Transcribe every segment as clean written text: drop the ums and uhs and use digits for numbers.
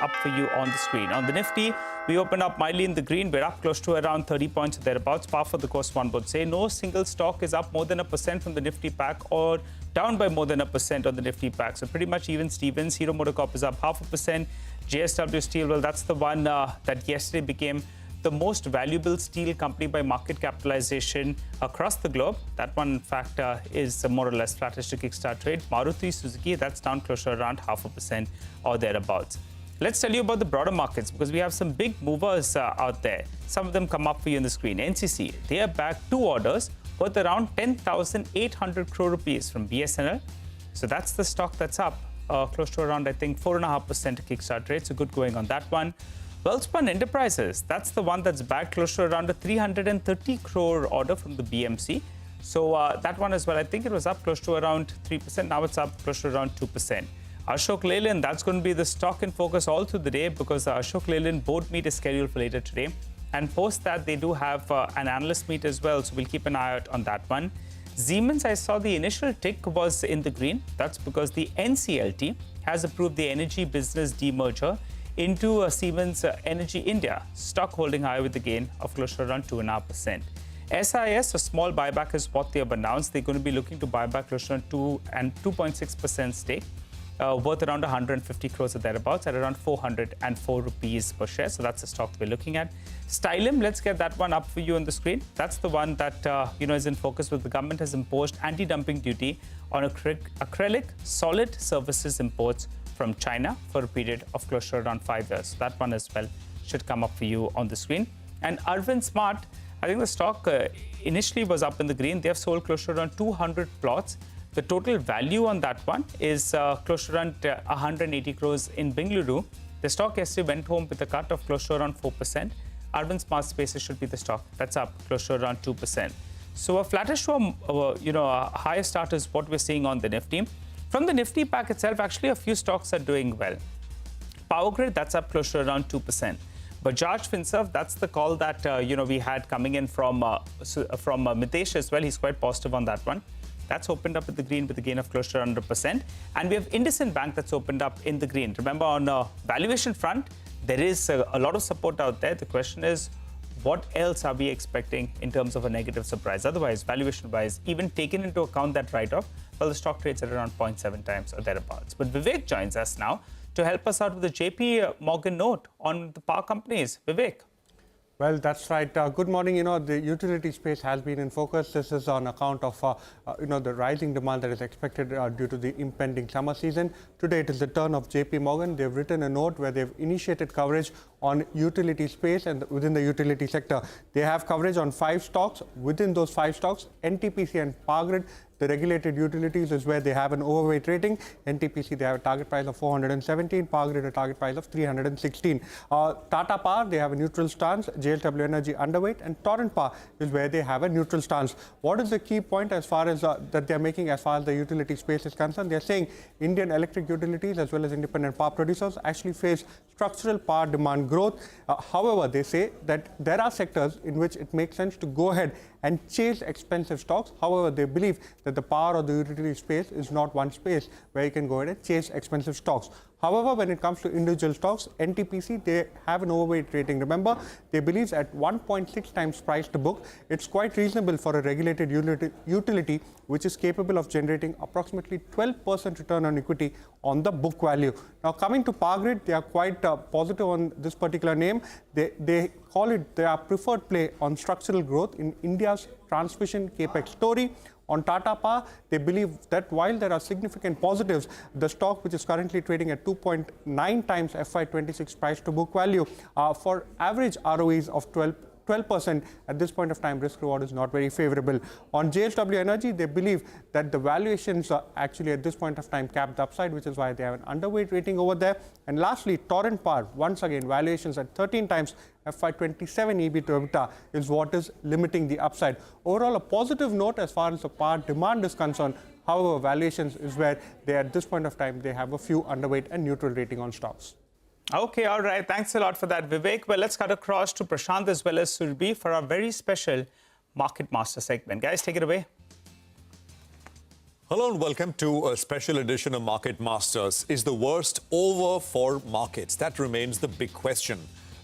up for you on the screen. On the Nifty, we opened up mildly in the green. We're up close to around 30 points or thereabouts. Par for the course, one would say. No single stock is up more than 1% from the Nifty pack or down by more than 1% on the Nifty pack. So pretty much even Stevens. Hero MotoCorp is up 0.5%. JSW Steel, well, that's the one that yesterday became the most valuable steel company by market capitalization across the globe. That one, in fact, is more or less flattish to kickstart trade. Maruti Suzuki, that's down close to around 0.5% or thereabouts. Let's tell you about the broader markets because we have some big movers out there. Some of them come up for you on the screen. NCC, they are back 2 orders worth around 10,800 crore rupees from BSNL. So that's the stock that's up close to around, I think, 4.5% to kickstart trade. So good going on that one. Welspun Enterprises, that's the one that's back close to around a 330 crore order from the BMC. So that one as well, I think it was up close to around 3%. Now it's up close to around 2%. Ashok Leyland, that's going to be the stock in focus all through the day because the Ashok Leyland board meet is scheduled for later today. And post that, they do have an analyst meet as well. So we'll keep an eye out on that one. Siemens, I saw the initial tick was in the green. That's because the NCLT has approved the energy business demerger into Siemens Energy India. Stock holding high with a gain of close to around 2.5%. SIS, a small buyback is what they have announced. They're going to be looking to buy back close to around 2.6% stake, worth around 150 crores or thereabouts at around 404 rupees per share. So that's the stock we're looking at. Stylem, let's get that one up for you on the screen. That's the one that is in focus with the government has imposed anti-dumping duty on acrylic solid surfaces imports from China for a period of close to around 5 years. So that one as well should come up for you on the screen. And Arvind Smart, I think the stock initially was up in the green. They have sold close to around 200 plots. The total value on that one is close to around 180 crores in Bengaluru. The stock yesterday went home with a cut of close to around 4%. Arvind Smart Spaces should be the stock that's up close to around 2%. So a flattish to a higher start is what we're seeing on the Nifty. From the Nifty pack itself, actually, a few stocks are doing well. Power Grid, that's up close to around 2%. Bajaj Finserv, that's the call that we had coming in from Mitesh as well. He's quite positive on that one. That's opened up in the green with a gain of close to around 100%. And we have IndusInd Bank that's opened up in the green. Remember, on valuation front, there is a lot of support out there. The question is, what else are we expecting in terms of a negative surprise? Otherwise, valuation-wise, even taken into account that write-off, well, the stock trades at around 0.7 times or thereabouts. But Vivek joins us now to help us out with the JP Morgan note on the power companies. Vivek. Well, that's right. Good morning. The utility space has been in focus. This is on account of, the rising demand that is expected due to the impending summer season. Today, it is the turn of JP Morgan. They've written a note where they've initiated coverage on utility space and within the utility sector. They have coverage on 5 stocks. Within those 5 stocks, NTPC and Power Grid, the regulated utilities, is where they have an overweight rating. NTPC, they have a target price of 417. Power Grid, a target price of 316. Tata Power, they have a neutral stance. JSW Energy, underweight. And Torrent Power is where they have a neutral stance. What is the key point as far as that they're making as far as the utility space is concerned? They're saying Indian electric utilities as well as independent power producers actually face structural power demand growth. However, they say that there are sectors in which it makes sense to go ahead and chase expensive stocks. However, they believe that the power or the utility space is not one space where you can go ahead and chase expensive stocks. However, when it comes to individual stocks, NTPC, they have an overweight rating. Remember, they believe at 1.6 times price to book, it's quite reasonable for a regulated utility which is capable of generating approximately 12% return on equity on the book value. Now, coming to Power Grid, they are quite positive on this particular name. They call it their preferred play on structural growth in India's transmission capex story. On Tata Power, they believe that while there are significant positives, the stock, which is currently trading at 2.9 times FY26 price to book value, for average ROEs of 12% at this point of time, risk reward is not very favorable. On JSW Energy, they believe that the valuations are actually at this point of time capped upside, which is why they have an underweight rating over there. And lastly, Torrent Power, once again, valuations at 13 times FY27 EB to EBITDA is what is limiting the upside. Overall, a positive note as far as the power demand is concerned. However, valuations is where they, at this point of time, they have a few underweight and neutral rating on stocks. Okay, all right. Thanks a lot for that, Vivek. Well, let's cut across to Prashant as well as Surbhi for our very special Market Master segment. Guys, take it away. Hello and welcome to a special edition of Market Masters. Is the worst over for markets? That remains the big question.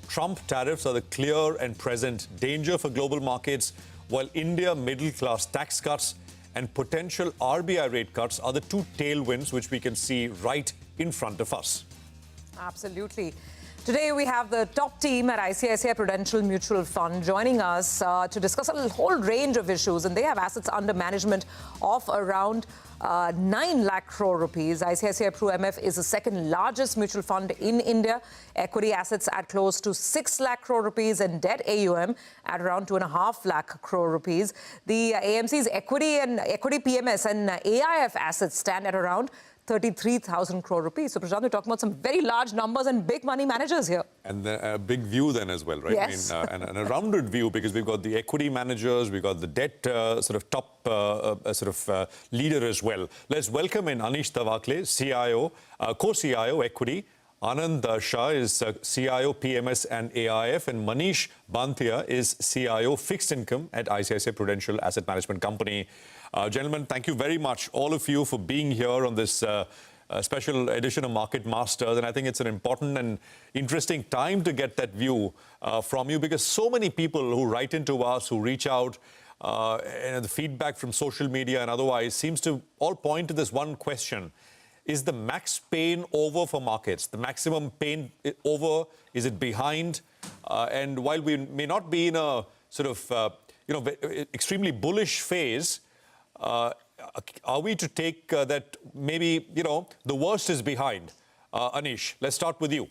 Trump tariffs are the clear and present danger for global markets, while India middle-class tax cuts and potential RBI rate cuts are the two tailwinds which we can see right in front of us. Absolutely. Today we have the top team at ICICI Prudential Mutual Fund joining us to discuss a whole range of issues, and they have assets under management of around 9 lakh crore rupees. ICICI Pru MF is the second largest mutual fund in India. Equity assets at close to 6 lakh crore rupees and debt AUM at around 2.5 lakh crore rupees. The AMC's equity PMS and AIF assets stand at around 33,000 crore rupees. So, Prashant, we're talking about some very large numbers and big money managers here. And a big view then as well, right? Yes. I mean, and a rounded view, because we've got the equity managers, we've got the debt top leader as well. Let's welcome in Anish Tawakle, CIO, co-CIO equity. Anand Shah is CIO PMS and AIF, and Manish Banthia is CIO fixed income at ICICI Prudential Asset Management Company. Gentlemen, thank you very much, all of you, for being here on this special edition of Market Masters. And I think it's an important and interesting time to get that view from you, because so many people who write into us, who reach out, and the feedback from social media and otherwise seems to all point to this one question. Is the max pain over for markets? The maximum pain over? Is it behind? And while we may not be in a extremely bullish phase, are we to take that maybe, the worst is behind? Anish, let's start with you.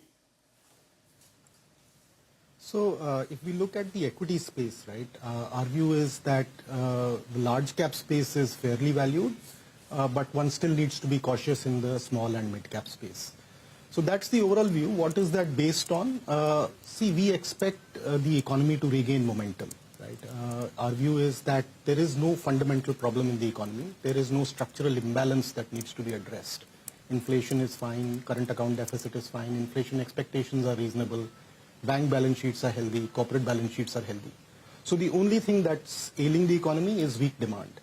So if we look at the equity space, right, our view is that the large cap space is fairly valued, but one still needs to be cautious in the small and mid cap space. So that's the overall view. What is that based on? We expect the economy to regain momentum. Right. Our view is that there is no fundamental problem in the economy. There is no structural imbalance that needs to be addressed. Inflation is fine, current account deficit is fine, inflation expectations are reasonable, bank balance sheets are healthy, corporate balance sheets are healthy. So the only thing that's ailing the economy is weak demand.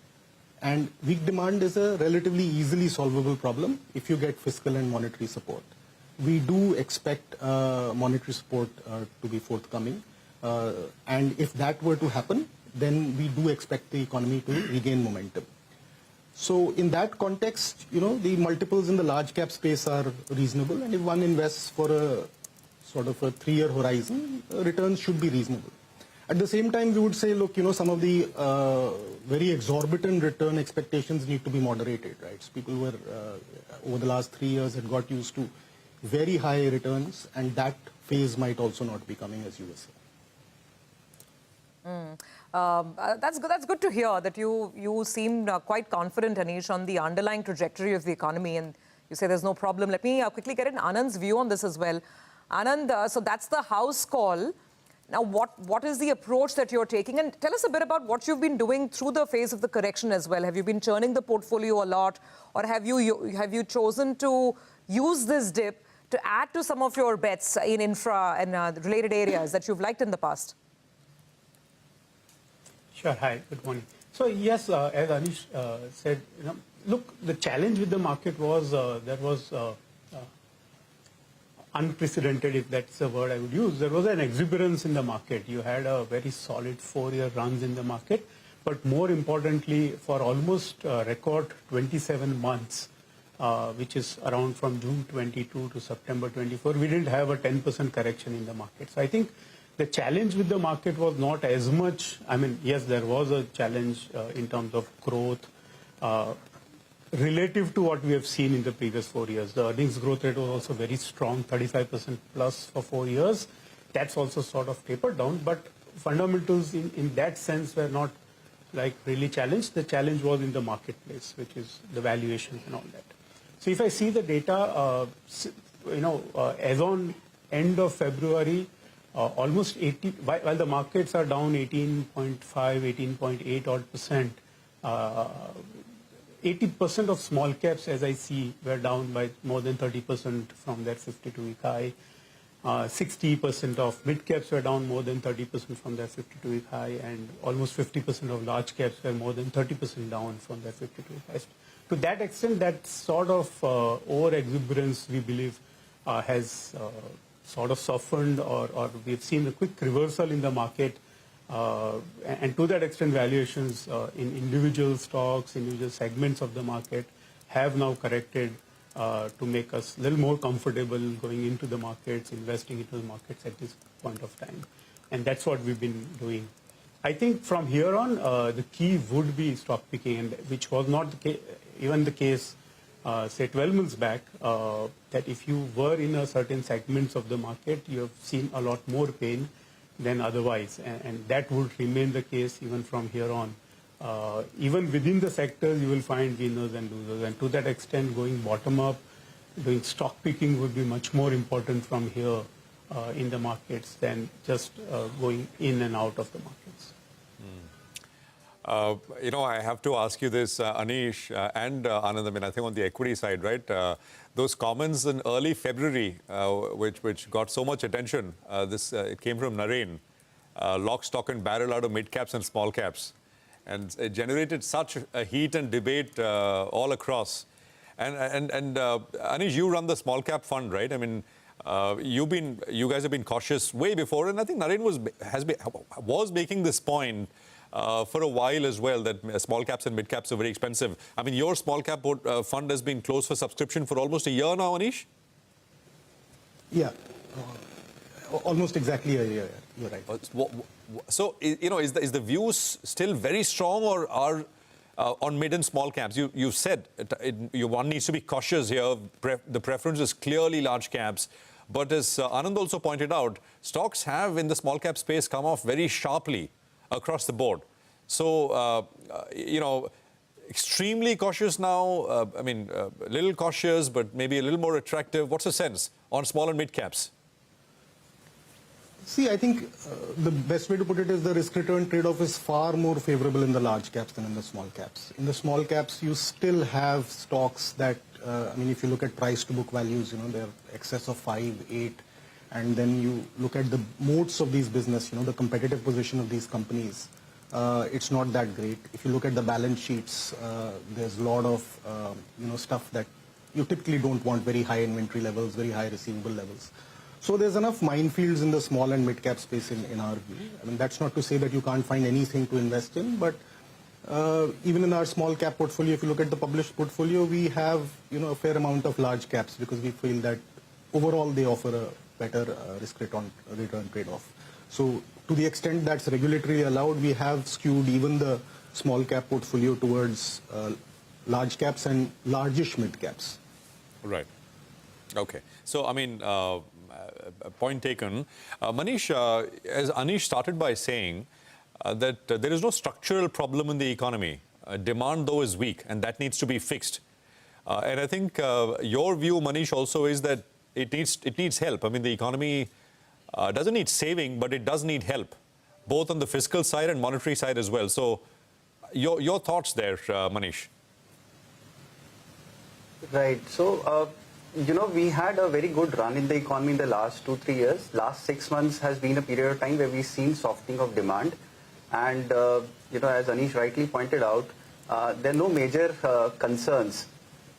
And weak demand is a relatively easily solvable problem if you get fiscal and monetary support. We do expect monetary support to be forthcoming. And if that were to happen, then we do expect the economy to regain momentum. So in that context, the multiples in the large cap space are reasonable, and if one invests for a sort of a 3-year horizon, returns should be reasonable. At the same time, we would say, look, some of the very exorbitant return expectations need to be moderated, right? So people were, over the last 3 years, had got used to very high returns, and that phase might also not be coming, as you were saying. That's good to hear that you seem quite confident, Anish, on the underlying trajectory of the economy, and you say there's no problem. Let me quickly get in Anand's view on this as well. Anand, so that's the house call. Now, what is the approach that you're taking? And tell us a bit about what you've been doing through the phase of the correction as well. Have you been churning the portfolio a lot, or have you chosen to use this dip to add to some of your bets in infra and related areas that you've liked in the past? Sure. Hi, good morning. So yes, as Anish said, look, the challenge with the market was there was unprecedented, if that's the word I would use. There was an exuberance in the market. You had a very solid 4-year runs in the market, but more importantly, for almost record 27 months, which is around from June 22 to September 24, we didn't have a 10% correction in the market. So I think the challenge with the market was not as much. I mean, yes, there was a challenge in terms of growth relative to what we have seen in the previous 4 years. The earnings growth rate was also very strong, 35% plus for 4 years. That's also sort of tapered down, but fundamentals in that sense were not like really challenged. The challenge was in the marketplace, which is the valuations and all that. So if I see the data, as on end of February, almost 80, while the markets are down 18.5, 18.8 odd percent, 80% of small caps, as I see, were down by more than 30% from their 52-week high. 60% of mid caps were down more than 30% from their 52-week high, and almost 50% of large caps were more than 30% down from their 52-week high. to that extent, that sort of over-exuberance, we believe, has sort of softened, or we've seen a quick reversal in the market. And to that extent, valuations in individual stocks, individual segments of the market have now corrected to make us a little more comfortable going into the markets, investing into the markets at this point of time. And that's what we've been doing. I think from here on, the key would be stock picking, and which was not even the case, say 12 months back, that if you were in a certain segments of the market, you have seen a lot more pain than otherwise. And that would remain the case even from here on. Even within the sectors, you will find winners and losers. And to that extent, going bottom up, doing stock picking would be much more important from here in the markets than just going in and out of the markets. I have to ask you this, Anish and Anand, I mean, I think on the equity side, right? Those comments in early February, which got so much attention, it came from Naren, lock, stock and barrel out of mid caps and small caps. And it generated such a heat and debate all across. And Anish, you run the small cap fund, right? I mean, you guys have been cautious way before, and I think Naren was making this point for a while as well, that small caps and mid caps are very expensive. I mean, your small cap fund has been closed for subscription for almost a year now, Anish? Yeah, almost exactly a year. You're right. So, is the view still very strong, or are on mid and small caps? You said one needs to be cautious here. The preference is clearly large caps. But as Anand also pointed out, stocks have in the small cap space come off very sharply across the board. So, extremely cautious now. I mean, a little cautious, but maybe a little more attractive. What's the sense on small and mid caps? See, I think the best way to put it is the risk-return trade-off is far more favorable in the large caps than in the small caps. In the small caps, you still have stocks that, if you look at price-to-book values, they're excess of 5, 8, and then you look at the moats of these business, the competitive position of these companies, it's not that great. If you look at the balance sheets, there's a lot of, stuff that you typically don't want, very high inventory levels, very high receivable levels. So there's enough minefields in the small and mid-cap space in our view. I mean, that's not to say that you can't find anything to invest in, but even in our small cap portfolio, if you look at the published portfolio, we have, a fair amount of large caps because we feel that overall they offer a better risk-return trade-off. So to the extent that's regulatorily allowed, we have skewed even the small cap portfolio towards large caps and largish mid-caps. Right. Okay. So, I mean, point taken. Manish, as Anish started by saying that there is no structural problem in the economy. Demand, though, is weak, and that needs to be fixed. And I think your view, Manish, also is that it needs help. I mean, the economy doesn't need saving, but it does need help, both on the fiscal side and monetary side as well. So, your thoughts there, Manish? Right. So, we had a very good run in the economy in the last 2-3 years. Last 6 months has been a period of time where we've seen softening of demand. And, as Anish rightly pointed out, there are no major concerns.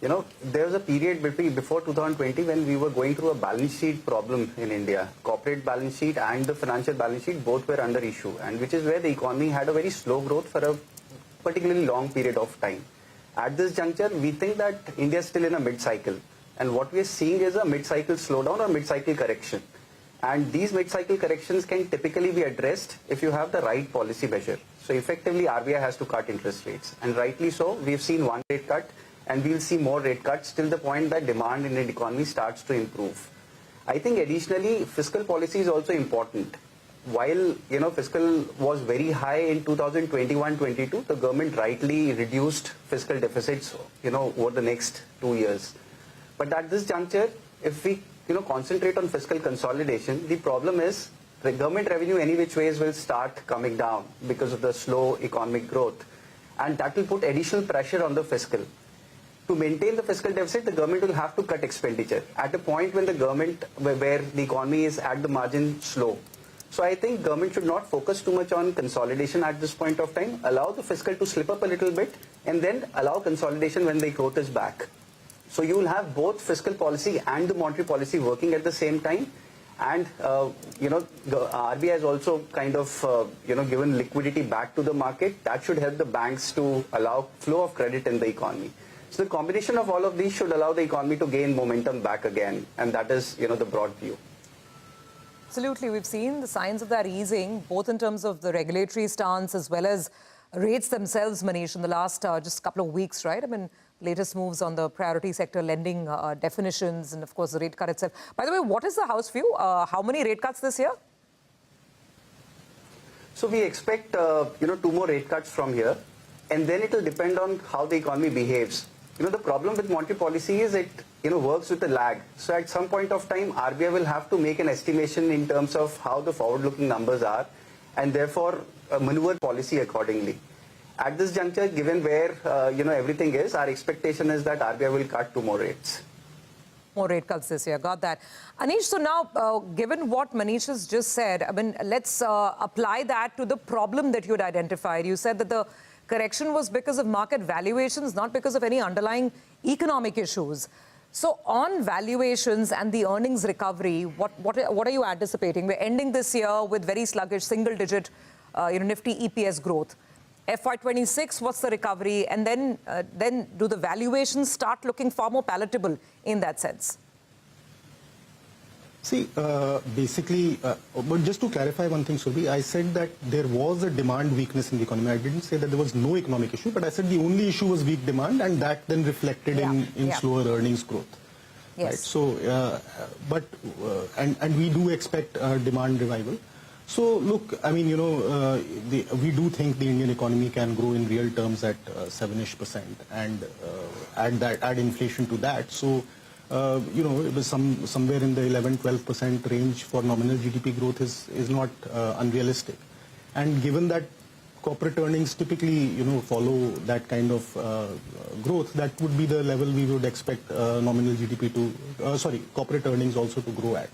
There was a period before 2020 when we were going through a balance sheet problem in India. Corporate balance sheet and the financial balance sheet both were under issue, and which is where the economy had a very slow growth for a particularly long period of time. At this juncture, we think that India is still in a mid-cycle. And what we are seeing is a mid-cycle slowdown or mid-cycle correction. And these mid-cycle corrections can typically be addressed if you have the right policy measure. So effectively, RBI has to cut interest rates. And rightly so, we've seen one rate cut, and we'll see more rate cuts till the point that demand in the economy starts to improve. I think additionally, fiscal policy is also important. While, fiscal was very high in 2021-22, the government rightly reduced fiscal deficits, over the next 2 years. But at this juncture, if we concentrate on fiscal consolidation, the problem is the government revenue any which ways will start coming down because of the slow economic growth. And that will put additional pressure on the fiscal. To maintain the fiscal deficit, the government will have to cut expenditure at a point when where the economy is at the margin slow. So I think government should not focus too much on consolidation at this point of time, allow the fiscal to slip up a little bit, and then allow consolidation when the growth is back. So you will have both fiscal policy and the monetary policy working at the same time. And, the RBI has also kind of, given liquidity back to the market. That should help the banks to allow flow of credit in the economy. So the combination of all of these should allow the economy to gain momentum back again. And that is, the broad view. Absolutely. We've seen the signs of that easing, both in terms of the regulatory stance as well as rates themselves, Manish, in the last just a couple of weeks, right? I mean, latest moves on the priority sector lending definitions and, of course, the rate cut itself. By the way, what is the House view? How many rate cuts this year? So we expect, 2 more rate cuts from here. And then it will depend on how the economy behaves. The problem with monetary policy is it, works with a lag. So at some point of time, RBI will have to make an estimation in terms of how the forward-looking numbers are and therefore maneuver policy accordingly. At this juncture, given where, everything is, our expectation is that RBI will cut 2 more rates. More rate cuts this year. Got that. Anish, so now, given what Manish has just said, I mean, let's apply that to the problem that you had identified. You said that the correction was because of market valuations, not because of any underlying economic issues. So on valuations and the earnings recovery, what are you anticipating? We're ending this year with very sluggish single-digit, Nifty EPS growth. FY26, what's the recovery? And then do the valuations start looking far more palatable in that sense? See, basically, but just to clarify one thing, Surabhi, I said that there was a demand weakness in the economy. I didn't say that there was no economic issue, but I said the only issue was weak demand, and that then reflected in slower earnings growth. Yes. Right? So, and we do expect demand revival. So, look, I mean, we do think the Indian economy can grow in real terms at 7-ish%, and add inflation to that. So, it was somewhere in the 11-12% range for nominal GDP growth is not unrealistic. And given that corporate earnings typically, follow that kind of growth, that would be the level we would expect nominal GDP to, corporate earnings also to grow at.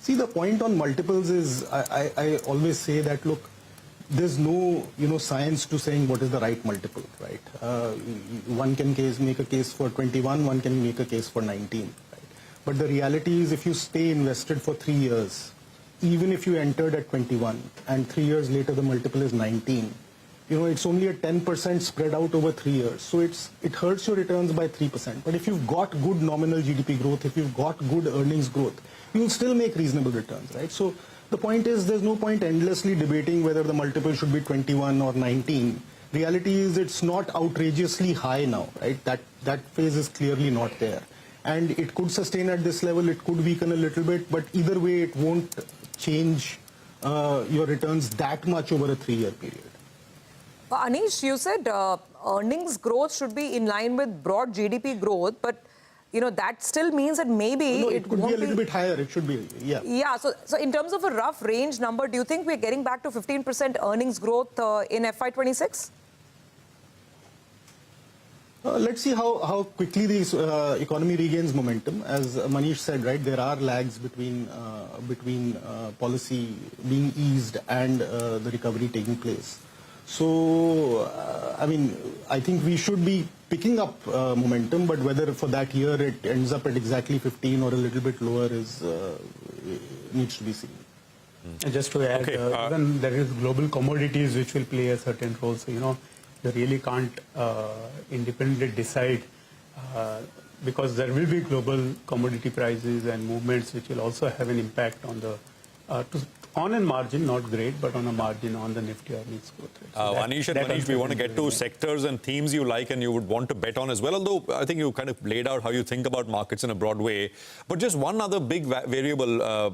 See, the point on multiples is, I always say that, look, there's no, science to saying what is the right multiple, right? One can make a case for 21, one can make a case for 19, right? But the reality is if you stay invested for 3 years, even if you entered at 21 and 3 years later the multiple is 19, it's only a 10% spread out over 3 years. So it hurts your returns by 3%. But if you've got good nominal GDP growth, if you've got good earnings growth, you'll still make reasonable returns, right? So the point is there's no point endlessly debating whether the multiple should be 21 or 19. Reality is it's not outrageously high now, right? That phase is clearly not there. And it could sustain at this level, it could weaken a little bit, but either way it won't change your returns that much over a 3-year period. Anish, you said earnings growth should be in line with broad GDP growth, but that still means that maybe it could be a little bit higher. It should be, yeah. Yeah. So in terms of a rough range number, do you think we're getting back to 15% earnings growth in FY26? Let's see how quickly the economy regains momentum. As Manish said, right, there are lags between policy being eased and the recovery taking place. So, I think we should be picking up momentum, but whether for that year it ends up at exactly 15 or a little bit lower needs to be seen. And just to add, even there is global commodities which will play a certain role. So, you really can't independently decide because there will be global commodity prices and movements which will also have an impact on the on a margin, not great, but on a margin on the Nifty earnings growth rate. So Anish and Manish, we want to get to sectors and themes you like and you would want to bet on as well, although I think you kind of laid out how you think about markets in a broad way. But just one other big variable,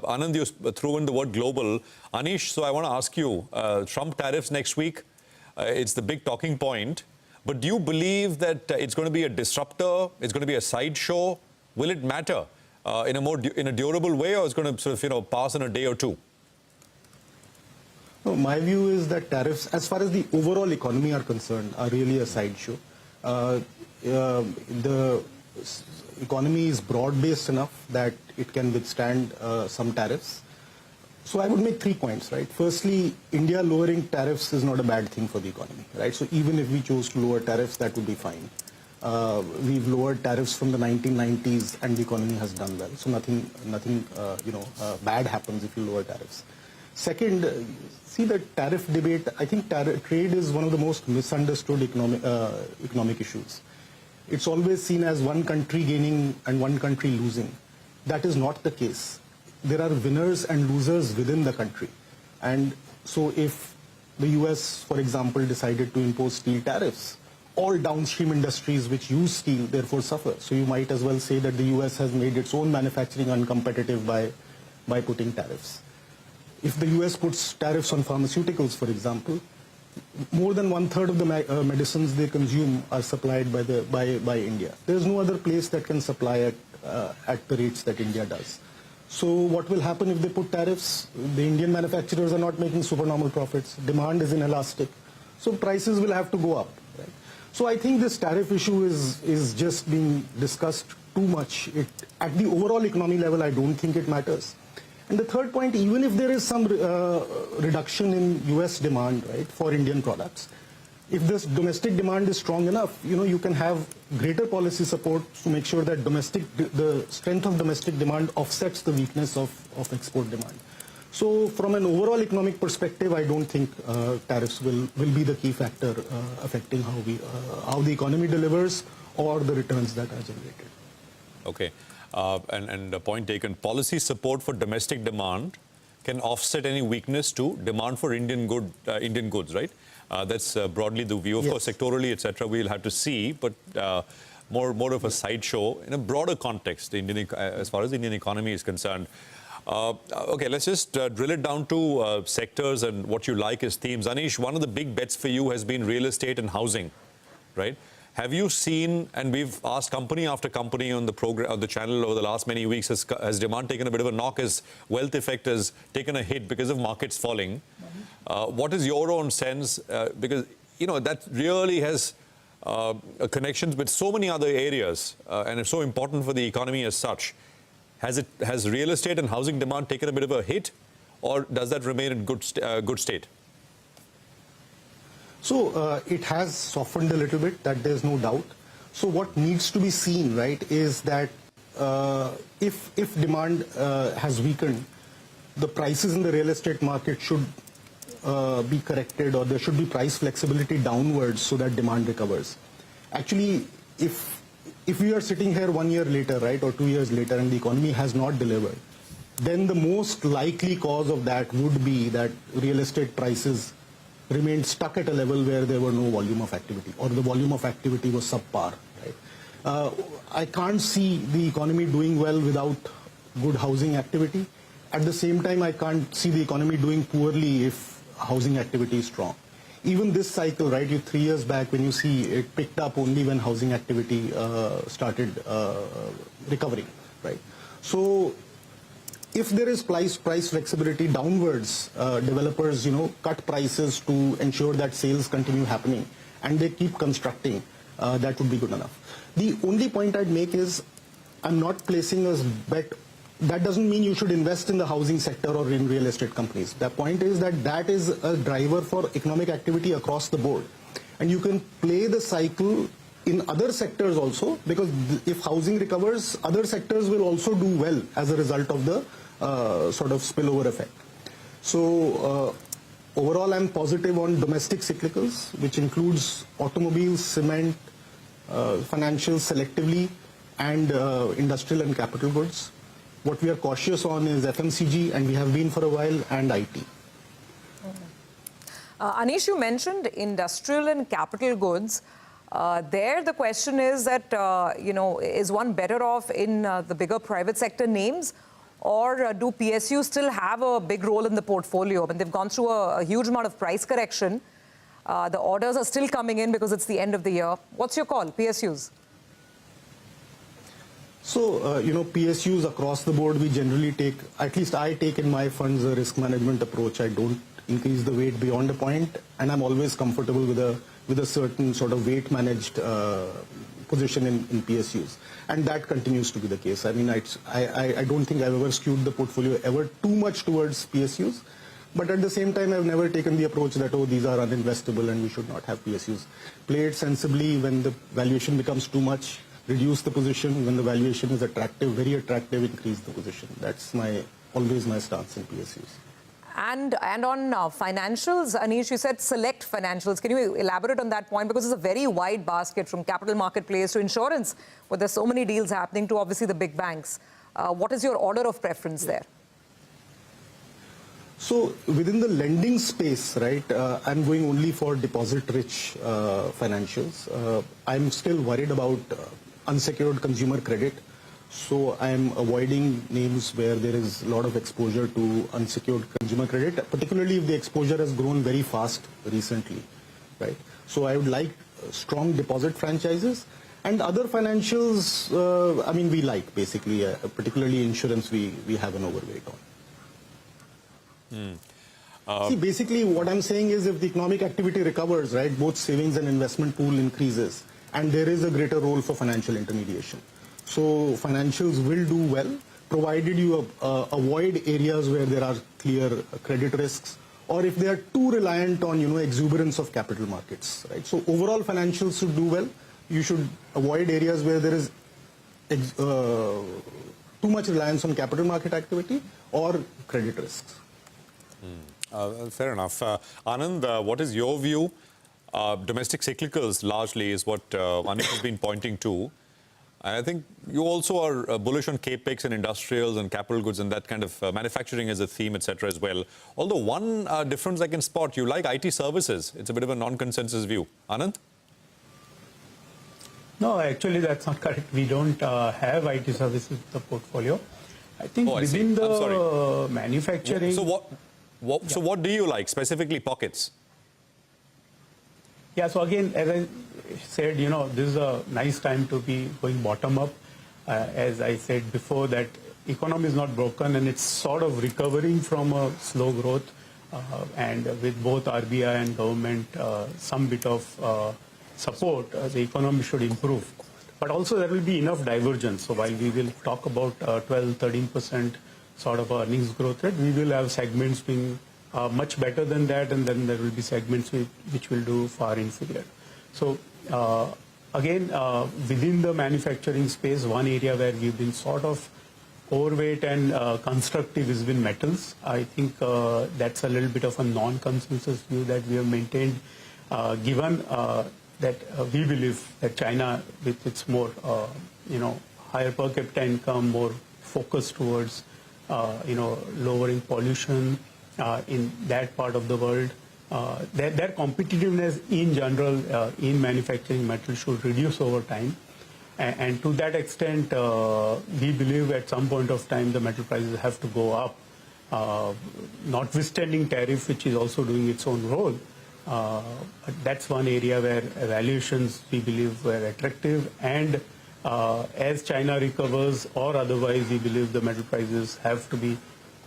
Anand, you threw in the word global. Anish, so I want to ask you, Trump tariffs next week, it's the big talking point. But do you believe that it's going to be a disruptor, it's going to be a sideshow? Will it matter in a durable way, or it's going to sort of, pass in a day or two? No, my view is that tariffs, as far as the overall economy are concerned, are really a sideshow. The economy is broad-based enough that it can withstand some tariffs. So I would make 3 points, right? Firstly, India lowering tariffs is not a bad thing for the economy, right? So even if we chose to lower tariffs, that would be fine. We've lowered tariffs from the 1990s, and the economy has done well. So nothing bad happens if you lower tariffs. Second, see the tariff debate. I think trade is one of the most misunderstood economic issues. It's always seen as one country gaining and one country losing. That is not the case. There are winners and losers within the country. And so if the US, for example, decided to impose steel tariffs, all downstream industries which use steel therefore suffer. So you might as well say that the US has made its own manufacturing uncompetitive by putting tariffs. If the US puts tariffs on pharmaceuticals, for example, more than 1/3 of the medicines they consume are supplied by India. There's no other place that can supply at the rates that India does. So what will happen if they put tariffs? The Indian manufacturers are not making supernormal profits. Demand is inelastic. So prices will have to go up. Right? So I think this tariff issue is just being discussed too much. At the overall economy level, I don't think it matters. And the third point, even if there is some reduction in US demand, right, for Indian products, if this domestic demand is strong enough, you can have greater policy support to make sure that the strength of domestic demand offsets the weakness of export demand. So from an overall economic perspective, I don't think tariffs will be the key factor affecting how the economy delivers or the returns that are generated. Okay. And the point taken, policy support for domestic demand can offset any weakness to demand for Indian goods, right? That's broadly the view. Of course, sectorally, etc., we'll have to see, but more of a sideshow in a broader context, as far as the Indian economy is concerned. Okay, let's just drill it down to sectors and what you like as themes. Anish, one of the big bets for you has been real estate and housing, right? Have you seen, and we've asked company after company on the program, on the channel over the last many weeks, has demand taken a bit of a knock, as wealth effect has taken a hit because of markets falling? What is your own sense? Because, that really has connections with so many other areas and it's so important for the economy as such. Has real estate and housing demand taken a bit of a hit, or does that remain in good state? So it has softened a little bit, that there's no doubt. So what needs to be seen, right, is that if demand has weakened, the prices in the real estate market should be corrected, or there should be price flexibility downwards so that demand recovers. Actually, if we are sitting here 1 year later, right, or 2 years later, and the economy has not delivered, then the most likely cause of that would be that real estate prices remained stuck at a level where there were no volume of activity, or the volume of activity was subpar. Right? I can't see the economy doing well without good housing activity. At the same time, I can't see the economy doing poorly if housing activity is strong. Even this cycle, right, 3 years back, when you see it picked up only when housing activity started recovering, right? So if there is price flexibility downwards, developers, cut prices to ensure that sales continue happening, and they keep constructing, that would be good enough. The only point I'd make is, I'm not placing a bet. That doesn't mean you should invest in the housing sector or in real estate companies. The point is that is a driver for economic activity across the board. And you can play the cycle in other sectors also, because if housing recovers, other sectors will also do well as a result of the sort of spillover effect. So overall, I'm positive on domestic cyclicals, which includes automobiles, cement, financials selectively, and industrial and capital goods. What we are cautious on is FMCG, and we have been for a while, and IT. Anish, you mentioned industrial and capital goods. There, the question is that, is one better off in the bigger private sector names, or do PSUs still have a big role in the portfolio? I mean, they've gone through a huge amount of price correction. The orders are still coming in because it's the end of the year. What's your call, PSUs? So, PSUs across the board, we generally take, at least I take in my funds, a risk management approach. I don't increase the weight beyond a point, and I'm always comfortable with a certain sort of weight managed position in PSUs, and that continues to be the case. I mean, I don't think I've ever skewed the portfolio ever too much towards PSUs, but at the same time, I've never taken the approach that, oh, these are uninvestable and we should not have PSUs. Play it sensibly. When the valuation becomes too much, reduce the position. When the valuation is attractive, very attractive, increase the position. That's always my stance in PSUs. And on financials, Anish, you said select financials. Can you elaborate on that point? Because it's a very wide basket from capital market players to insurance, where there's so many deals happening, to obviously the big banks. What is your order of preference there? So within the lending space, right, I'm going only for deposit-rich financials. I'm still worried about unsecured consumer credit. So I'm avoiding names where there is a lot of exposure to unsecured consumer credit, particularly if the exposure has grown very fast recently, right? So I would like strong deposit franchises, and other financials, I mean, we like basically, particularly insurance, we have an overweight on. See, basically what I'm saying is if the economic activity recovers, right, both savings and investment pool increases, and there is a greater role for financial intermediation. So financials will do well, provided you avoid areas where there are clear credit risks, or if they are too reliant on, exuberance of capital markets, right? So overall financials should do well. You should avoid areas where there is too much reliance on capital market activity or credit risks. Fair enough. Anand, what is your view? Domestic cyclicals largely is what Anish has been pointing to. I think you also are bullish on capex and industrials and capital goods and that kind of manufacturing as a theme, etc. as well. Although one difference I can spot, you like IT services. It's a bit of a non-consensus view. Anand? No, actually that's not correct. We don't have IT services in the portfolio. I think within the manufacturing... So what do you like, specifically pockets? Yeah, so again, as I said, this is a nice time to be going bottom up. As I said before, that economy is not broken and it's sort of recovering from a slow growth. And with both RBI and government, some bit of support, the economy should improve. But also there will be enough divergence. So while we will talk about 12-13% sort of earnings growth rate, we will have segments being much better than that, and then there will be segments which will do far inferior. So again, within the manufacturing space, one area where we've been sort of overweight and constructive has been metals. I think that's a little bit of a non-consensus view that we have maintained, given that we believe that China, with its more, higher per capita income, more focus towards, lowering pollution in that part of the world, their competitiveness in general in manufacturing metal should reduce over time. And to that extent, we believe at some point of time the metal prices have to go up, notwithstanding tariff, which is also doing its own role. But that's one area where evaluations, we believe, were attractive. And as China recovers or otherwise, we believe the metal prices have to be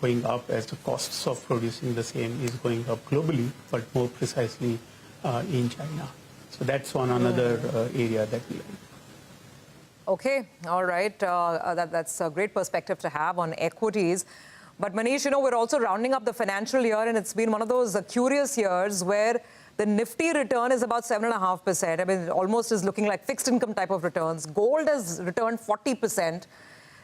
going up as the costs of producing the same is going up globally, but more precisely in China. So that's another area that we like. Okay, all right. That's a great perspective to have on equities. But Manish, we're also rounding up the financial year, and it's been one of those curious years where the Nifty return is about 7.5%. I mean, it almost is looking like fixed income type of returns. Gold has returned 40%.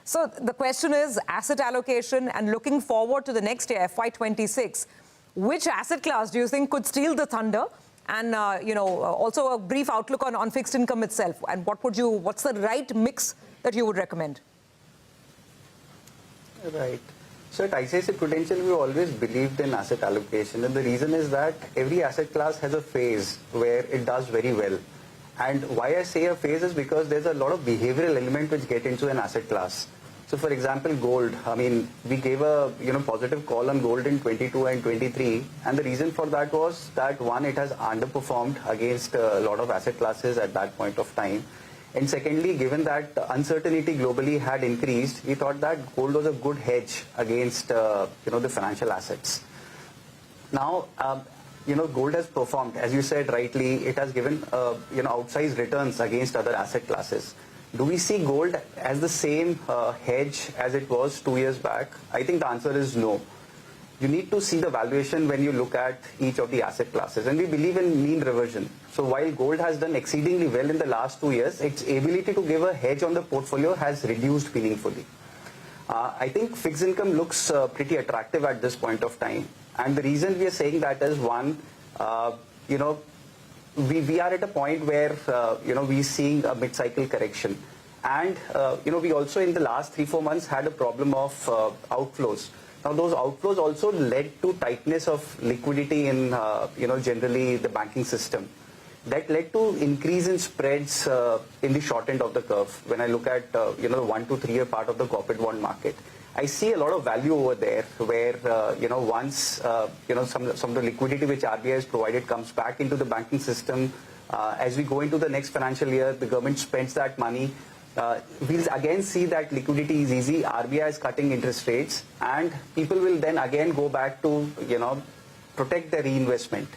So the question is asset allocation, and looking forward to the next year, FY26, which asset class do you think could steal the thunder? And, also a brief outlook on fixed income itself. And what's the right mix that you would recommend? Right. So at ICICI Prudential, we always believed in asset allocation. And the reason is that every asset class has a phase where it does very well. And why I say a phase is because there's a lot of behavioral element which get into an asset class. So for example, gold, I mean, we gave a positive call on gold in 22 and 23. And the reason for that was that, one, it has underperformed against a lot of asset classes at that point of time. And secondly, given that uncertainty globally had increased, we thought that gold was a good hedge against, the financial assets. Now, gold has performed, as you said rightly, it has given, outsized returns against other asset classes. Do we see gold as the same hedge as it was 2 years back? I think the answer is no. You need to see the valuation when you look at each of the asset classes. And we believe in mean reversion. So while gold has done exceedingly well in the last 2 years, its ability to give a hedge on the portfolio has reduced meaningfully. I think fixed income looks pretty attractive at this point of time. And the reason we are saying that is, one, we are at a point where, we're seeing a mid-cycle correction. And, we also in the last 3-4 months had a problem of outflows. Now, those outflows also led to tightness of liquidity in, generally the banking system. That led to increase in spreads in the short end of the curve. When I look at, the 1 to 3 year part of the corporate bond market, I see a lot of value over there where, once, some of the liquidity which RBI has provided comes back into the banking system. As we go into the next financial year, the government spends that money. We'll again see that liquidity is easy. RBI is cutting interest rates, and people will then again go back to, protect their reinvestment.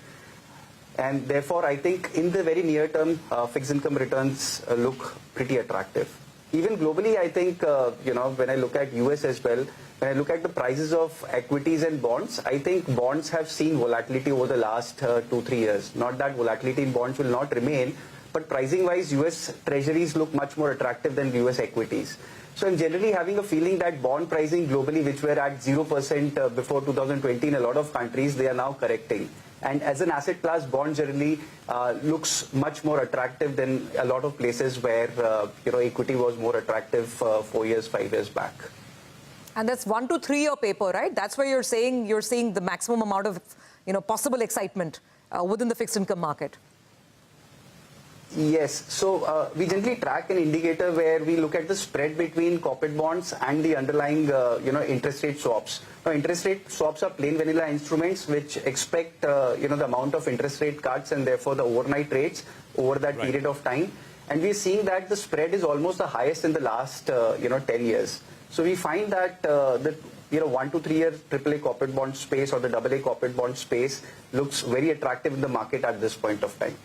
And therefore, I think in the very near term, fixed income returns look pretty attractive. Even globally, I think, when I look at US as well, when I look at the prices of equities and bonds, I think bonds have seen volatility over the last 2-3 years. Not that volatility in bonds will not remain, but pricing-wise, US treasuries look much more attractive than US equities. So I'm generally having a feeling that bond pricing globally, which were at 0% before 2020 in a lot of countries, they are now correcting. And as an asset class, bond generally looks much more attractive than a lot of places where, equity was more attractive 4 years, 5 years back. And that's 1 to 3 year paper, right? That's where you're seeing the maximum amount of, possible excitement within the fixed income market. Yes. So we generally track an indicator where we look at the spread between corporate bonds and the underlying, interest rate swaps. Now, interest rate swaps are plain vanilla instruments which expect, the amount of interest rate cuts and therefore the overnight rates over that period of time. And we're seeing that the spread is almost the highest in the last, 10 years. So we find that the 1 to 3 year AAA corporate bond space or the AA corporate bond space looks very attractive in the market at this point of time.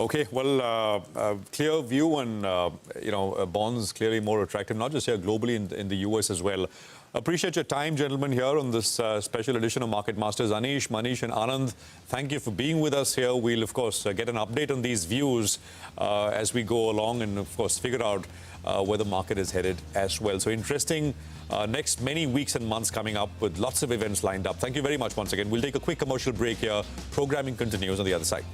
Okay, well, clear view on, bonds clearly more attractive, not just here, globally in the US as well. Appreciate your time, gentlemen, here on this special edition of Market Masters. Anish, Manish and Anand, thank you for being with us here. We'll, of course, get an update on these views as we go along and, of course, figure out where the market is headed as well. So interesting next many weeks and months coming up with lots of events lined up. Thank you very much once again. We'll take a quick commercial break here. Programming continues on the other side.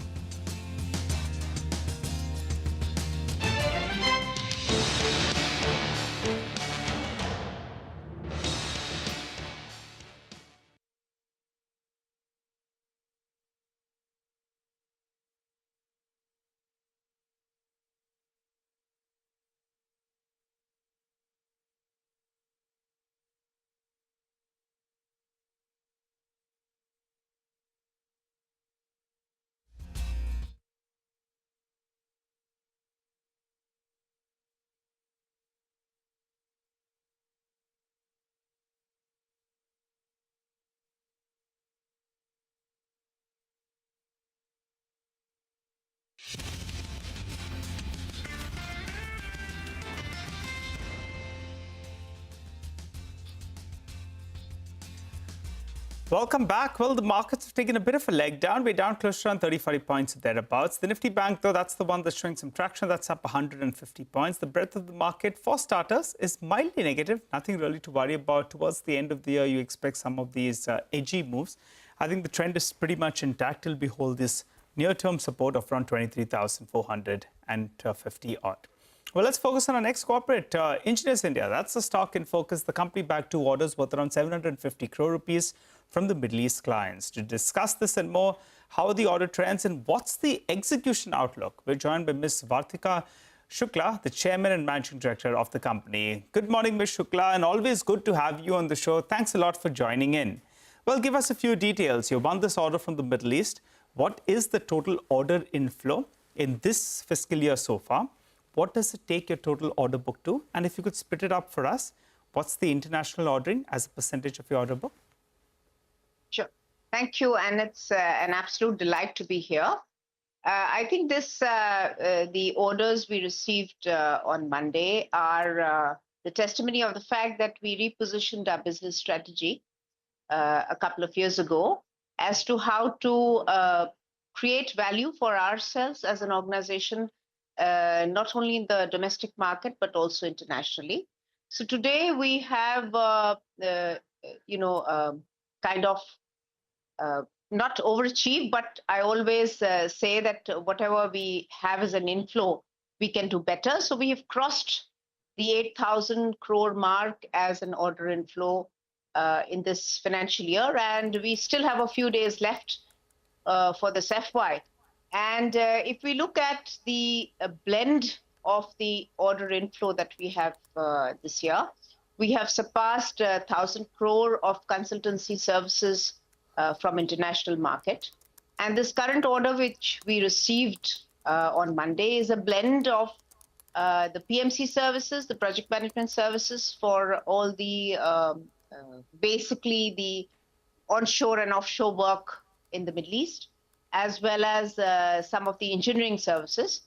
Welcome back. Well, the markets have taken a bit of a leg down. We're down close to around 30-40 points thereabouts. The Nifty Bank, though, that's the one that's showing some traction. That's up 150 points. The breadth of the market, for starters, is mildly negative. Nothing really to worry about. Towards the end of the year, you expect some of these edgy moves. I think the trend is pretty much intact till we hold this near-term support of around 23,450 odd. Well, let's focus on our next corporate, Engineers India. That's the stock in focus. The company bagged 2 orders worth around 750 crore rupees from the Middle East clients. To discuss this and more, how are the order trends and what's the execution outlook? We're joined by Ms. Vartika Shukla, the Chairman and Managing Director of the company. Good morning, Ms. Shukla, and always good to have you on the show. Thanks a lot for joining in. Well, give us a few details. You won this order from the Middle East. What is the total order inflow in this fiscal year so far? What does it take your total order book to? And if you could split it up for us, what's the international ordering as a percentage of your order book? Sure. Thank you, and it's an absolute delight to be here. I think the orders we received on Monday are the testimony of the fact that we repositioned our business strategy a couple of years ago as to how to create value for ourselves as an organization, not only in the domestic market, but also internationally. So today we have, kind of not overachieve, but I always say that whatever we have as an inflow, we can do better. So we have crossed the 8,000 crore mark as an order inflow in this financial year, and we still have a few days left for this FY. And if we look at the blend of the order inflow that we have this year, we have surpassed 1,000 crore of consultancy services from international market. And this current order which we received on Monday is a blend of the PMC services, the project management services for all the, basically the onshore and offshore work in the Middle East, as well as some of the engineering services,